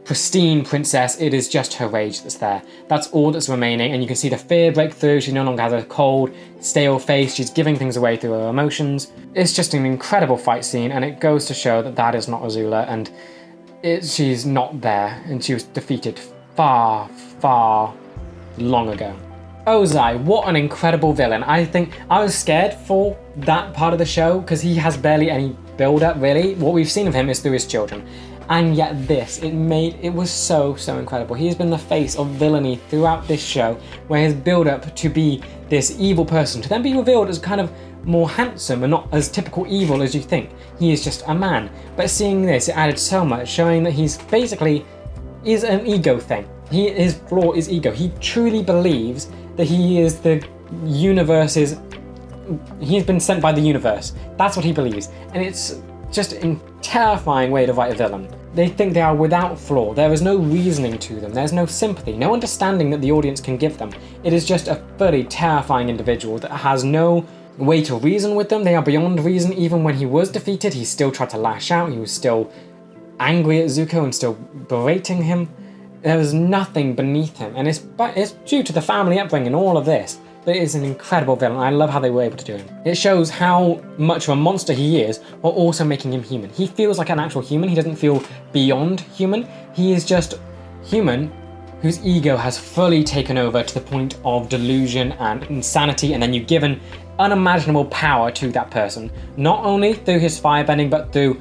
A: pristine princess, it is just her rage that's there. That's all that's remaining, and you can see the fear break through. She no longer has a cold, stale face, she's giving things away through her emotions. It's just an incredible fight scene, and it goes to show that that is not Azula, and she's not there, and she was defeated far, far long ago. Ozai, what an incredible villain. I think I was scared for that part of the show, because he has barely any build-up, really. What we've seen of him is through his children. And yet it was so incredible. He has been the face of villainy throughout this show, where his build up to be this evil person, to then be revealed as kind of more handsome and not as typical evil as you think. He is just a man. But seeing this, it added so much, showing that he's basically is an ego thing. His flaw is ego. He truly believes that he is the universe's, he's been sent by the universe. That's what he believes. And it's just a terrifying way to write a villain. They think they are without flaw. There is no reasoning to them. There's no sympathy, no understanding that the audience can give them. It is just a fully terrifying individual that has no way to reason with them. They are beyond reason. Even when he was defeated, he still tried to lash out. He was still angry at Zuko and still berating him. There was nothing beneath him. And it's due to the family upbringing, all of this. But it is an incredible villain. I love how they were able to do him. It shows how much of a monster he is, while also making him human. He feels like an actual human. He doesn't feel beyond human. He is just human whose ego has fully taken over to the point of delusion and insanity, and then you've given unimaginable power to that person. Not only through his firebending, but through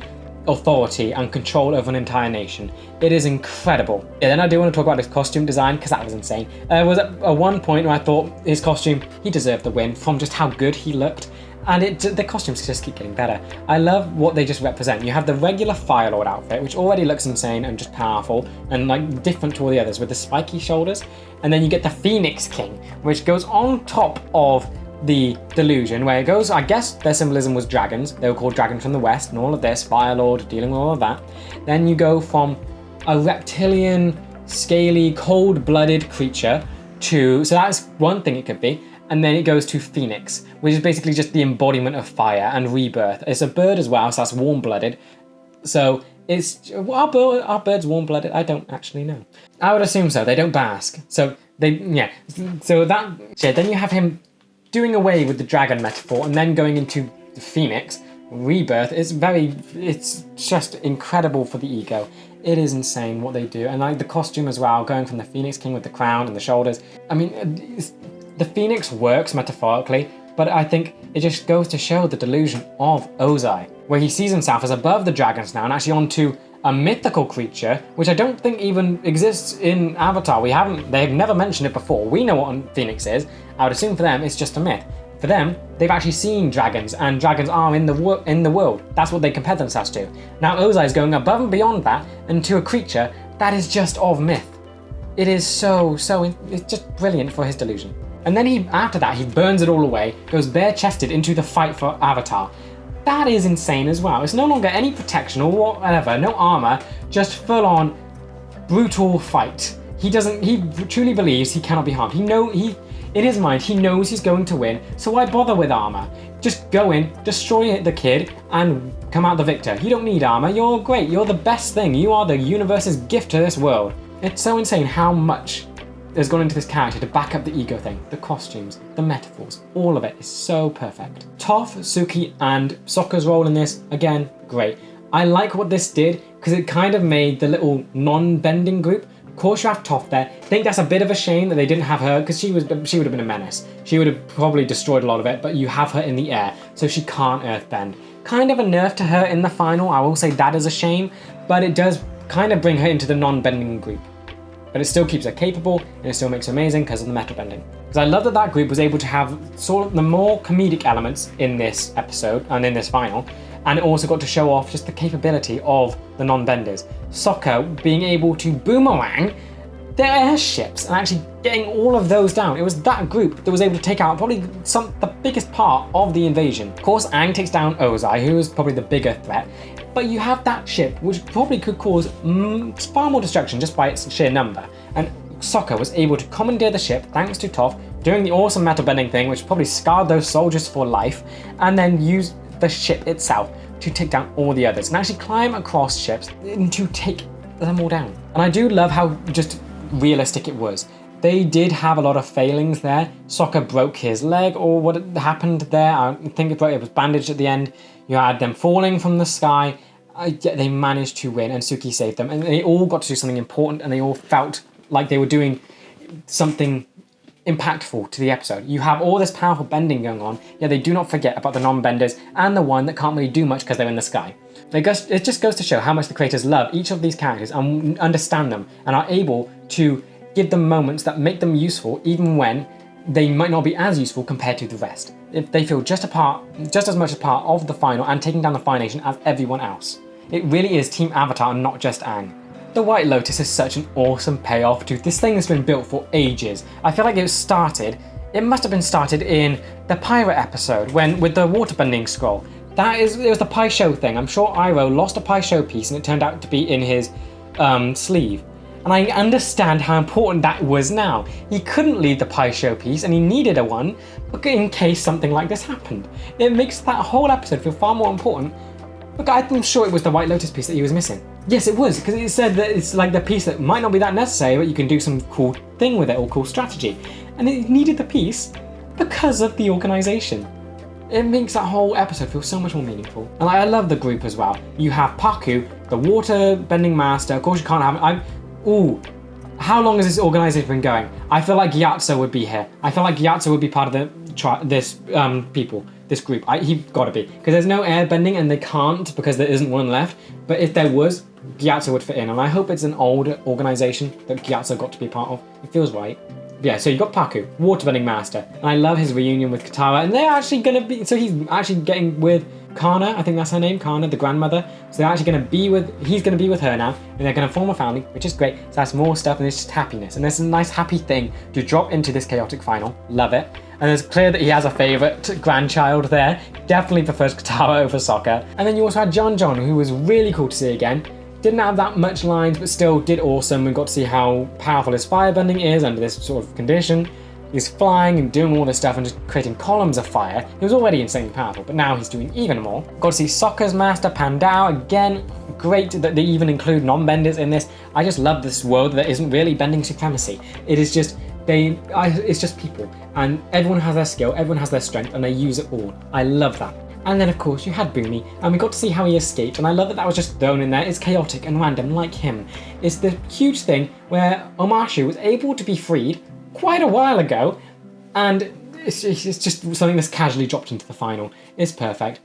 A: authority and control over an entire nation. It is incredible. Yeah, then I do want to talk about his costume design, because that was insane. There was at one point where I thought his costume, he deserved the win from just how good he looked. And the costumes just keep getting better. I love what they just represent. You have the regular Fire Lord outfit, which already looks insane and just powerful and like different to all the others with the spiky shoulders. And then you get the Phoenix King, which goes on top of the delusion, where it goes, I guess their symbolism was dragons. They were called dragons from the west and all of this, Fire Lord, dealing with all of that. Then you go from a reptilian, scaly, cold-blooded creature to, so that's one thing it could be. And then it goes to Phoenix, which is basically just the embodiment of fire and rebirth. It's a bird as well, so that's warm-blooded. So it's, are birds warm-blooded? I don't actually know. I would assume so. They don't bask. So then you have him doing away with the dragon metaphor and then going into the Phoenix rebirth. It's just incredible for the ego. It is insane what they do. And like the costume as well, going from the Phoenix King with the crown and the shoulders. I mean, the Phoenix works metaphorically, but I think it just goes to show the delusion of Ozai, where he sees himself as above the dragons now and actually onto a mythical creature, which I don't think even exists in Avatar. They've never mentioned it before. We know what a Phoenix is. I would assume for them it's just a myth. For them, they've actually seen dragons, and dragons are in the world. That's what they compare themselves to. Now Ozai is going above and beyond that, and to a creature that is just of myth. It is it's just brilliant for his delusion. And then after that, he burns it all away, goes bare-chested into the fight for Avatar. That is insane as well. It's no longer any protection or whatever, no armor, just full-on brutal fight. He truly believes he cannot be harmed. In his mind, he knows he's going to win, so why bother with armor? Just go in, destroy the kid, and come out the victor. You don't need armor, you're great, you're the best thing. You are the universe's gift to this world. It's so insane how much has gone into this character to back up the ego thing, the costumes, the metaphors, all of it is so perfect. Toph, Suki, and Sokka's role in this, again, great. I like what this did, because it kind of made the little non-bending group. Of course you have Toph there. I think that's a bit of a shame that they didn't have her, because she would have been a menace. She would have probably destroyed a lot of it, but you have her in the air, so she can't earthbend. Kind of a nerf to her in the final, I will say that is a shame, but it does kind of bring her into the non-bending group. But it still keeps her capable, and it still makes her amazing because of the metal bending. Because I love that group was able to have sort of the more comedic elements in this episode and in this final, and it also got to show off just the capability of the non-benders. Sokka being able to boomerang their airships and actually getting all of those down. It was that group that was able to take out probably the biggest part of the invasion. Of course, Aang takes down Ozai, who is probably the bigger threat, but you have that ship, which probably could cause far more destruction just by its sheer number. And Sokka was able to commandeer the ship thanks to Toph, doing the awesome metal bending thing, which probably scarred those soldiers for life, and then use the ship itself to take down all the others and actually climb across ships and to take them all down. And I do love how just realistic it was. They did have a lot of failings there. Sokka broke his leg, or what happened there, I think it was bandaged at the end. You had them falling from the sky, yet they managed to win, and Suki saved them. And they all got to do something important, and they all felt like they were doing something impactful to the episode. You have all this powerful bending going on, yet they do not forget about the non-benders and the one that can't really do much because they're in the sky. It just goes to show how much the creators love each of these characters and understand them and are able to give them moments that make them useful even when they might not be as useful compared to the rest. If they feel just as much a part of the final and taking down the Fire Nation as everyone else. It really is Team Avatar and not just Aang. The White Lotus is such an awesome payoff to this thing that's been built for ages. I feel like it must have been started in the pirate episode with the waterbending scroll. It was the Pai Sho thing. I'm sure Iroh lost a Pai Sho piece and it turned out to be in his sleeve. And I understand how important that was now. He couldn't leave the Pai Sho piece and he needed a one in case something like this happened. It makes that whole episode feel far more important. Look, I'm sure it was the White Lotus piece that he was missing. Yes, it was, because it said that it's like the piece that might not be that necessary, but you can do some cool thing with it or cool strategy. And it needed the piece because of the organization. It makes that whole episode feel so much more meaningful. And I love the group as well. You have Paku, the water bending master. Of course you can't have how long has this organization been going? I feel like Gyatso would be here. I feel like Gyatso would be part of this group. He's gotta be. Because there's no airbending and they can't because there isn't one left. But if there was, Gyatso would fit in. And I hope it's an old organization that Gyatso got to be part of. It feels right. Yeah, so you got Paku, waterbending master. And I love his reunion with Katara. And they're actually gonna be, so he's actually getting with Kana, I think that's her name, Kana, the grandmother. So they're actually he's gonna be with her now, and they're gonna form a family, which is great. So that's more stuff, and it's just happiness. And there's a nice happy thing to drop into this chaotic final. Love it. And it's clear that he has a favorite grandchild there. Definitely prefers Katara over Sokka. And then you also had John, who was really cool to see again. Didn't have that much lines, but still did awesome. We got to see how powerful his firebending is under this sort of condition. He's flying and doing all this stuff and just creating columns of fire. He was already insanely powerful, but now he's doing even more. Got to see Sokka's master, Pandao. Again, great that they even include non-benders in this. I just love this world that isn't really bending supremacy. It is just, it's just people. And everyone has their skill, everyone has their strength, and they use it all. I love that. And then of course you had Boomy, and we got to see how he escaped, and I love that was just thrown in there. It's chaotic and random like him. It's the huge thing where Omashu was able to be freed quite a while ago, and it's just something that's casually dropped into the final. It's perfect.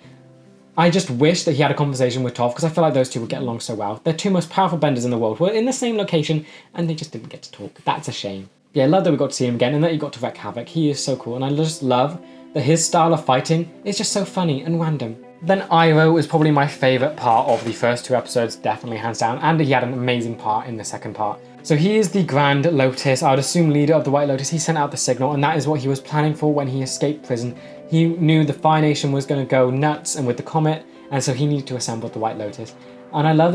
A: I just wish that he had a conversation with Toph, because I feel like those two would get along so well. They're two most powerful benders in the world. We're in the same location, and they just didn't get to talk. That's a shame. Yeah, I love that we got to see him again, and that he got to wreak havoc. He is so cool, and I just love that his style of fighting is just so funny and random. Then Iroh is probably my favourite part of the first two episodes, definitely hands down, and he had an amazing part in the second part. So he is the Grand Lotus, I would assume leader of the White Lotus. He sent out the signal, and that is what he was planning for when he escaped prison. He knew the Fire Nation was going to go nuts and with the Comet, and so he needed to assemble the White Lotus. And I love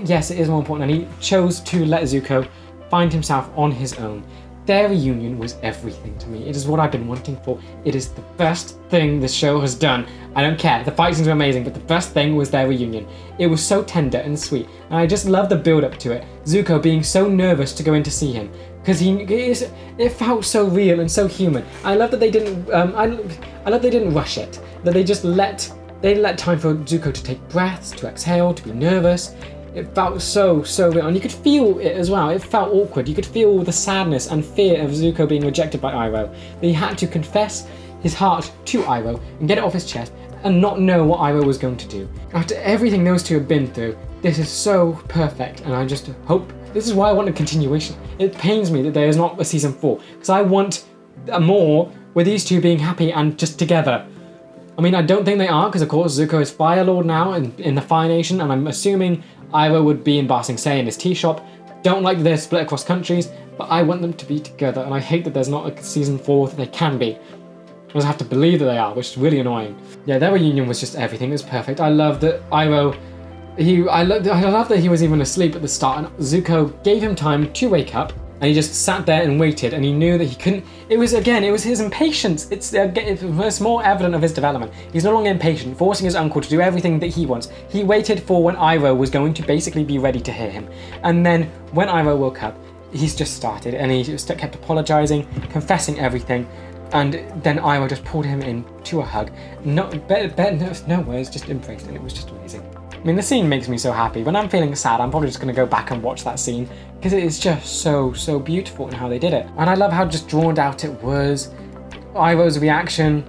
A: yes, it is more important, and he chose to let Zuko find himself on his own. Their reunion was everything to me. It is what I've been wanting for. It is the best thing the show has done. I don't care. The fight scenes were amazing, but the best thing was their reunion. It was so tender and sweet, and I just love the build up to it. Zuko being so nervous to go in to see him because it felt so real and so human. I love that they didn't. I love they didn't rush it. That they just let time for Zuko to take breaths, to exhale, to be nervous. It felt so real, and you could feel it as well. It felt awkward. You could feel the sadness and fear of Zuko being rejected by Iroh. That he had to confess his heart to Iroh and get it off his chest and not know what Iroh was going to do. After everything those two have been through, this is so perfect, and I just hope, this is why I want a continuation. It pains me that there is not a season 4, because I want more with these two being happy and just together. I mean, I don't think they are, because of course Zuko is Fire Lord now in the Fire Nation, and I'm assuming Iroh would be in Ba Sing Se in his tea shop. Don't like that they're split across countries, but I want them to be together, and I hate that there's not a season 4 that they can be. I just have to believe that they are, which is really annoying. Yeah, their reunion was just everything. It was perfect. I love that Iroh, I love that he was even asleep at the start, and Zuko gave him time to wake up, and he just sat there and waited, and he knew that he couldn't. It was his impatience. It's more evident of his development. He's no longer impatient, forcing his uncle to do everything that he wants. He waited for when Iroh was going to basically be ready to hear him. And then when Iroh woke up, he's just started, and he just kept apologizing, confessing everything, and then Iroh just pulled him into a hug. No words, just embraced, and it was just amazing. I mean, the scene makes me so happy. When I'm feeling sad, I'm probably just going to go back and watch that scene, because it is just so beautiful in how they did it. And I love how just drawn out it was. Iroh's reaction,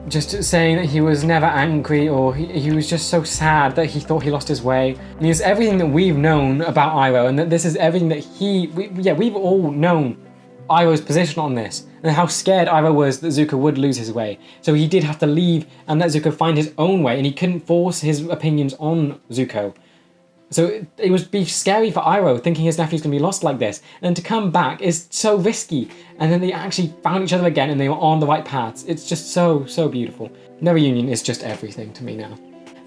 A: just saying that he was never angry, or he was just so sad that he thought he lost his way. And it's everything that we've known about Iroh, and that this is everything that we've all known Iroh's position on this, and how scared Iroh was that Zuko would lose his way. So he did have to leave and let Zuko find his own way, and he couldn't force his opinions on Zuko. So it would be scary for Iroh, thinking his nephew's going to be lost like this. And to come back is so risky. And then they actually found each other again and they were on the right paths. It's just so, so beautiful. Their reunion is just everything to me now.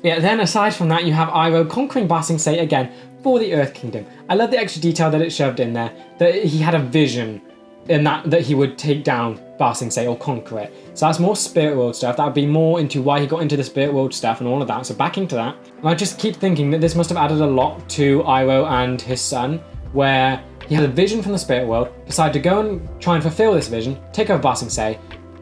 A: Yeah, then aside from that, you have Iroh conquering Ba Sing Se again for the Earth Kingdom. I love the extra detail that it shoved in there, that he had a vision in that he would take down Ba Sing Se or conquer it. So that's more spirit world stuff. That would be more into why he got into the spirit world stuff and all of that. So back into that. And I just keep thinking that this must have added a lot to Iroh and his son, where he had a vision from the spirit world, decided to go and try and fulfill this vision, take over Ba Sing Se,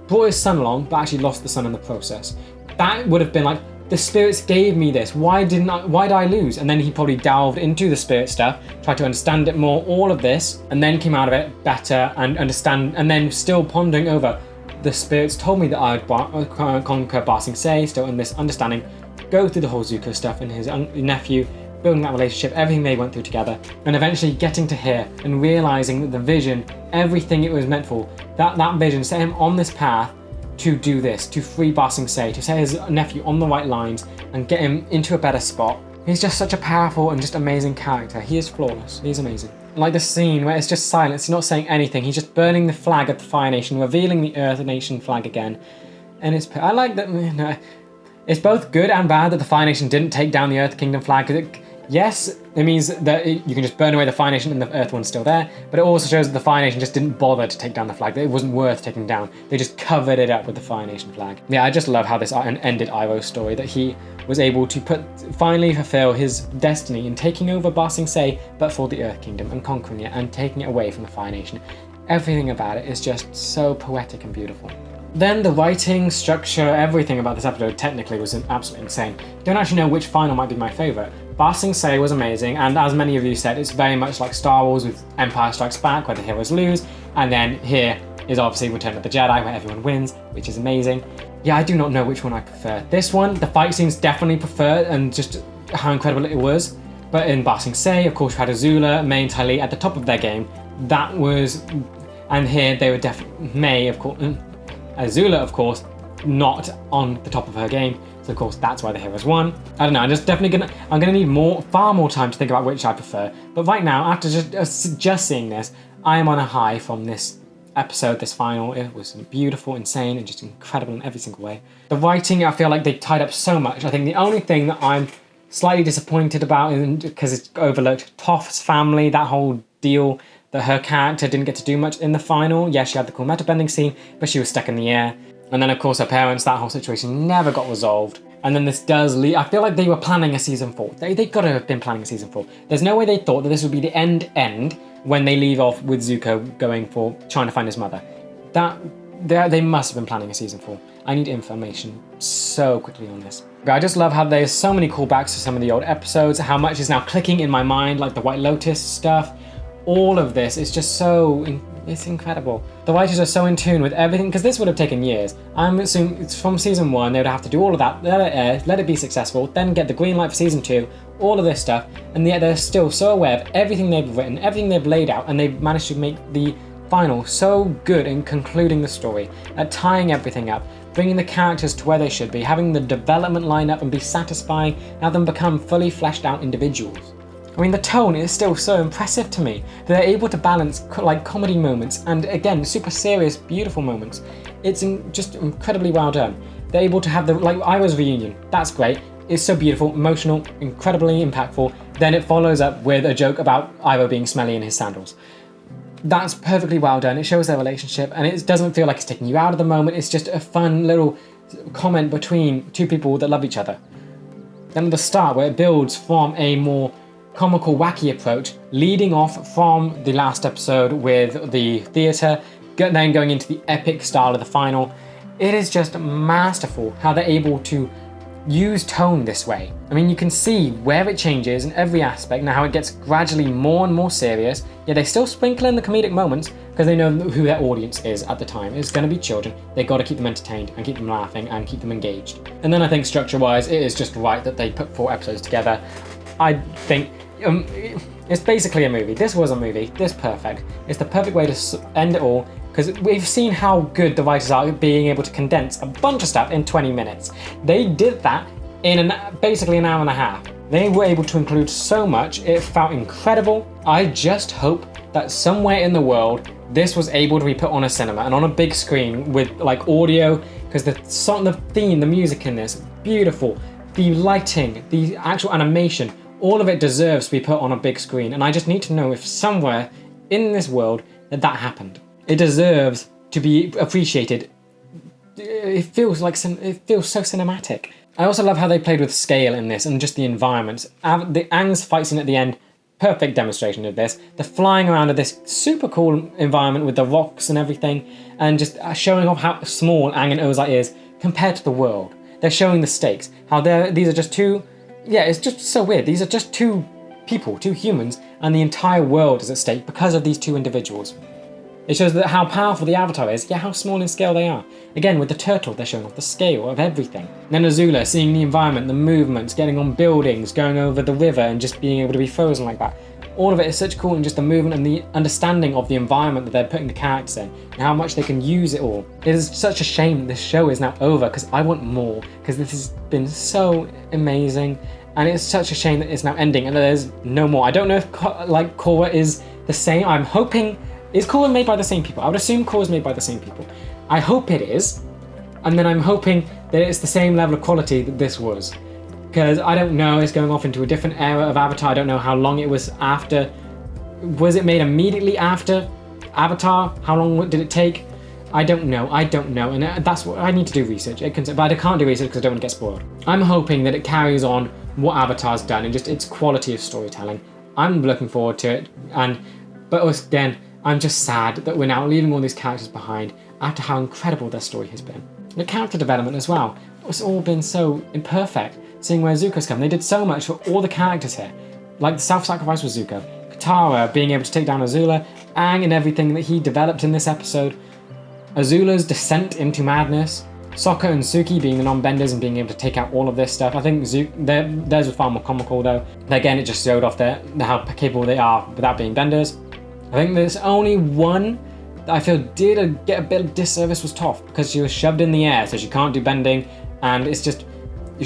A: brought his son along, but actually lost the son in the process. That would have been like, the spirits gave me this, why did I lose? And then he probably delved into the spirit stuff, tried to understand it more, all of this, and then came out of it better and understand, and then still pondering over, the spirits told me that I would conquer Ba Sing Se, still in this understanding, go through the whole Zuko stuff and his nephew, building that relationship, everything they went through together, and eventually getting to here and realizing that the vision, everything it was meant for, that vision set him on this path to do this, to free Ba Sing Se, to set his nephew on the right lines and get him into a better spot. He's just such a powerful and just amazing character. He is flawless. He's amazing. Like the scene where it's just silence, he's not saying anything, he's just burning the flag of the Fire Nation, revealing the Earth Nation flag again. And I like that, you know, it's both good and bad that the Fire Nation didn't take down the Earth Kingdom flag, because yes, it means that you can just burn away the Fire Nation and the Earth one's still there, but it also shows that the Fire Nation just didn't bother to take down the flag, that it wasn't worth taking down. They just covered it up with the Fire Nation flag. Yeah, I just love how this ended Iroh's story, that he was able to finally fulfill his destiny in taking over Ba Sing Se, but for the Earth Kingdom, and conquering it and taking it away from the Fire Nation. Everything about it is just so poetic and beautiful. Then the writing, structure, everything about this episode technically was absolutely insane. I don't actually know which final might be my favourite. Ba Sing Se was amazing, and as many of you said, it's very much like Star Wars with Empire Strikes Back, where the heroes lose, and then here is obviously Return of the Jedi, where everyone wins, which is amazing. Yeah, I do not know which one I prefer. This one, the fight scenes definitely preferred, and just how incredible it was. But in Ba Sing Se, of course, we had Azula, May and Ty Lee at the top of their game. That was, and here they were definitely, May, of course, Azula, of course, not on the top of her game. So of course that's why the heroes won. I don't know, I'm gonna need far more time to think about which I prefer. But right now, after just seeing this, I am on a high from this episode, this final. It was beautiful, insane, and just incredible in every single way. The writing, I feel like they tied up so much. I think the only thing that I'm slightly disappointed about, because it's overlooked, Toph's family, that whole deal, that her character didn't get to do much in the final. Yeah, she had the cool meta bending scene, but she was stuck in the air. And then of course her parents, that whole situation never got resolved. And then this does lead, I feel like they were planning a season 4. They gotta have been planning a season 4. There's no way they thought that this would be the end when they leave off with Zuko going for trying to find his mother. They must have been planning a season 4. I need information so quickly on this. But I just love how there's so many callbacks to some of the old episodes, how much is now clicking in my mind, like the White Lotus stuff. All of this is just so, it's incredible. The writers are so in tune with everything, because this would have taken years. I'm assuming it's from season 1, they would have to do all of that, let it air, let it be successful, then get the green light for season 2, all of this stuff, and yet they're still so aware of everything they've written, everything they've laid out, and they've managed to make the final so good in concluding the story, at tying everything up, bringing the characters to where they should be, having the development line up and be satisfying, have them become fully fleshed out individuals. I mean, the tone is still so impressive to me. They're able to balance like comedy moments and again, super serious, beautiful moments. It's just incredibly well done. They're able to have Iroh's reunion. That's great. It's so beautiful, emotional, incredibly impactful. Then it follows up with a joke about Iroh being smelly in his sandals. That's perfectly well done. It shows their relationship and it doesn't feel like it's taking you out of the moment. It's just a fun little comment between two people that love each other. Then at the start, where it builds from a more comical, wacky approach, leading off from the last episode with the theatre, then going into the epic style of the final. It is just masterful how they're able to use tone this way. I mean, you can see where it changes in every aspect and how it gets gradually more and more serious, yet they still sprinkle in the comedic moments because they know who their audience is at the time. It's going to be children. They got to keep them entertained and keep them laughing and keep them engaged. And then I think structure-wise, it is just right that they put 4 episodes together. I think it's basically a movie. This was a movie. This perfect. It's the perfect way to end it all, because we've seen how good the writers are at being able to condense a bunch of stuff in 20 minutes. They did that in basically an hour and a half. They were able to include so much, it felt incredible. I just hope that somewhere in the world, this was able to be put on a cinema and on a big screen with like audio, because the song, the theme, the music in this, beautiful. The lighting, the actual animation, all of it deserves to be put on a big screen. And I just need to know if somewhere in this world that happened. It deserves to be appreciated. It feels so cinematic. I also love how they played with scale in this and just the environments. The Aang's fight scene at the end, perfect demonstration of this. The flying around of this super cool environment with the rocks and everything, and just showing off how small Aang and Ozai is compared to the world. They're showing the stakes. How these are just two. Yeah, it's just so weird. These are just 2 people, 2 humans, and the entire world is at stake because of these 2 individuals. It shows that how powerful the Avatar is, yet how small in scale they are. Again, with the turtle, they're showing off the scale of everything. Then Azula, seeing the environment, the movements, getting on buildings, going over the river, and just being able to be frozen like that. All of it is such cool, and just the movement and the understanding of the environment that they're putting the characters in, and how much they can use it all. It is such a shame this show is now over, because I want more, because this has been so amazing, and it's such a shame that it's now ending, and there's no more. I don't know if Korra is the same. I'm hoping. Is Korra made by the same people? I would assume Korra is made by the same people. I hope it is, and then I'm hoping that it's the same level of quality that this was. Because I don't know, it's going off into a different era of Avatar. I don't know how long it was after. Was it made immediately after Avatar? How long did it take? I don't know, and that's what I need to do research. But I can't do research because I don't want to get spoiled. I'm hoping that it carries on what Avatar's done and just its quality of storytelling. I'm looking forward to it, but again, I'm just sad that we're now leaving all these characters behind after how incredible their story has been. The character development as well. It's all been so imperfect, seeing where Zuko's come. They did so much for all the characters here. Like the self-sacrifice with Zuko, Katara being able to take down Azula, Aang and everything that he developed in this episode, Azula's descent into madness, Sokka and Suki being the non-benders and being able to take out all of this stuff. I think theirs was far more comical though. Again, it just showed off how capable they are without being benders. I think there's only one that I feel did get a bit of disservice was Toph, because she was shoved in the air, so she can't do bending, and it's just,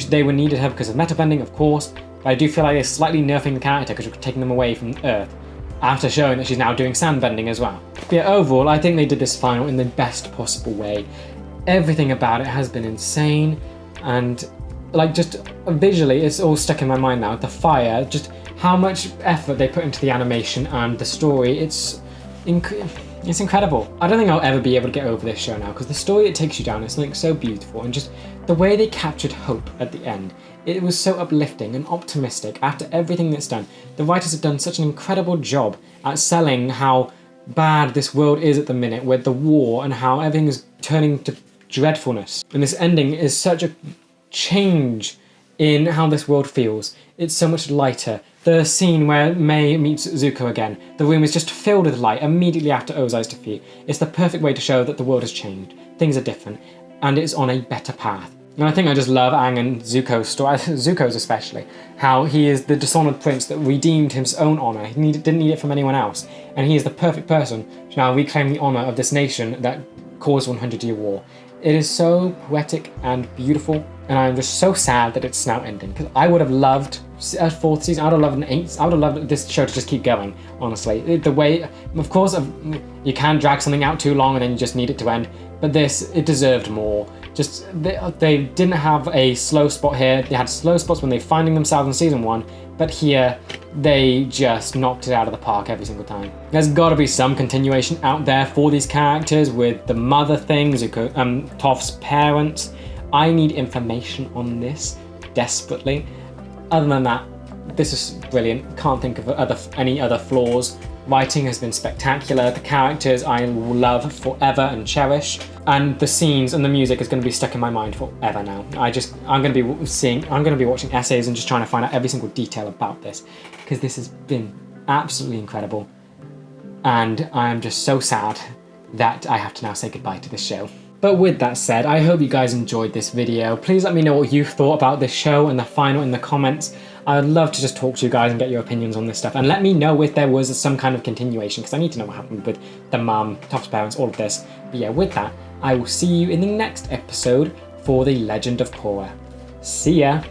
A: they were needed her because of meta bending, of course, but I do feel like they're slightly nerfing the character because you're taking them away from Earth, after showing that she's now doing sand bending as well. But yeah, overall, I think they did this final in the best possible way. Everything about it has been insane, and just visually, it's all stuck in my mind now. The fire, just how much effort they put into the animation and the story, it's incredible. I don't think I'll ever be able to get over this show now, because the story it takes you down is something so beautiful, and just the way they captured hope at the end. It was so uplifting and optimistic after everything that's done. The writers have done such an incredible job at selling how bad this world is at the minute with the war and how everything is turning to dreadfulness. And this ending is such a change in how this world feels. It's so much lighter. The scene where Mei meets Zuko again, the room is just filled with light immediately after Ozai's defeat. It's the perfect way to show that the world has changed, things are different, and it's on a better path. And I think I just love Aang and Zuko's story, Zuko's especially, how he is the dishonored prince that redeemed his own honor. He didn't need it from anyone else, and he is the perfect person to now reclaim the honor of this nation that caused 100-year war. It is so poetic and beautiful, and I'm just so sad that it's now ending, because I would have loved a 4th season, I would have loved an 8th, I would have loved this show to just keep going, honestly. The way, of course, you can drag something out too long and then you just need it to end, but this, it deserved more. Just, they didn't have a slow spot here. They had slow spots when they were finding themselves in season 1, but here, they just knocked it out of the park every single time. There's gotta be some continuation out there for these characters with the mother thing, Zuko, Toph's parents. I need information on this desperately. Other than that, this is brilliant. Can't think of any other flaws. Writing has been spectacular. The characters I will love forever and cherish. And the scenes and the music is going to be stuck in my mind forever now. I'm going to be watching essays and just trying to find out every single detail about this, because this has been absolutely incredible. And I am just so sad that I have to now say goodbye to this show. But with that said, I hope you guys enjoyed this video. Please let me know what you thought about this show and the final in the comments. I would love to just talk to you guys and get your opinions on this stuff, and let me know if there was some kind of continuation, because I need to know what happened with the mum, Top's parents, all of this. But yeah, with that, I will see you in the next episode for The Legend of Korra. See ya!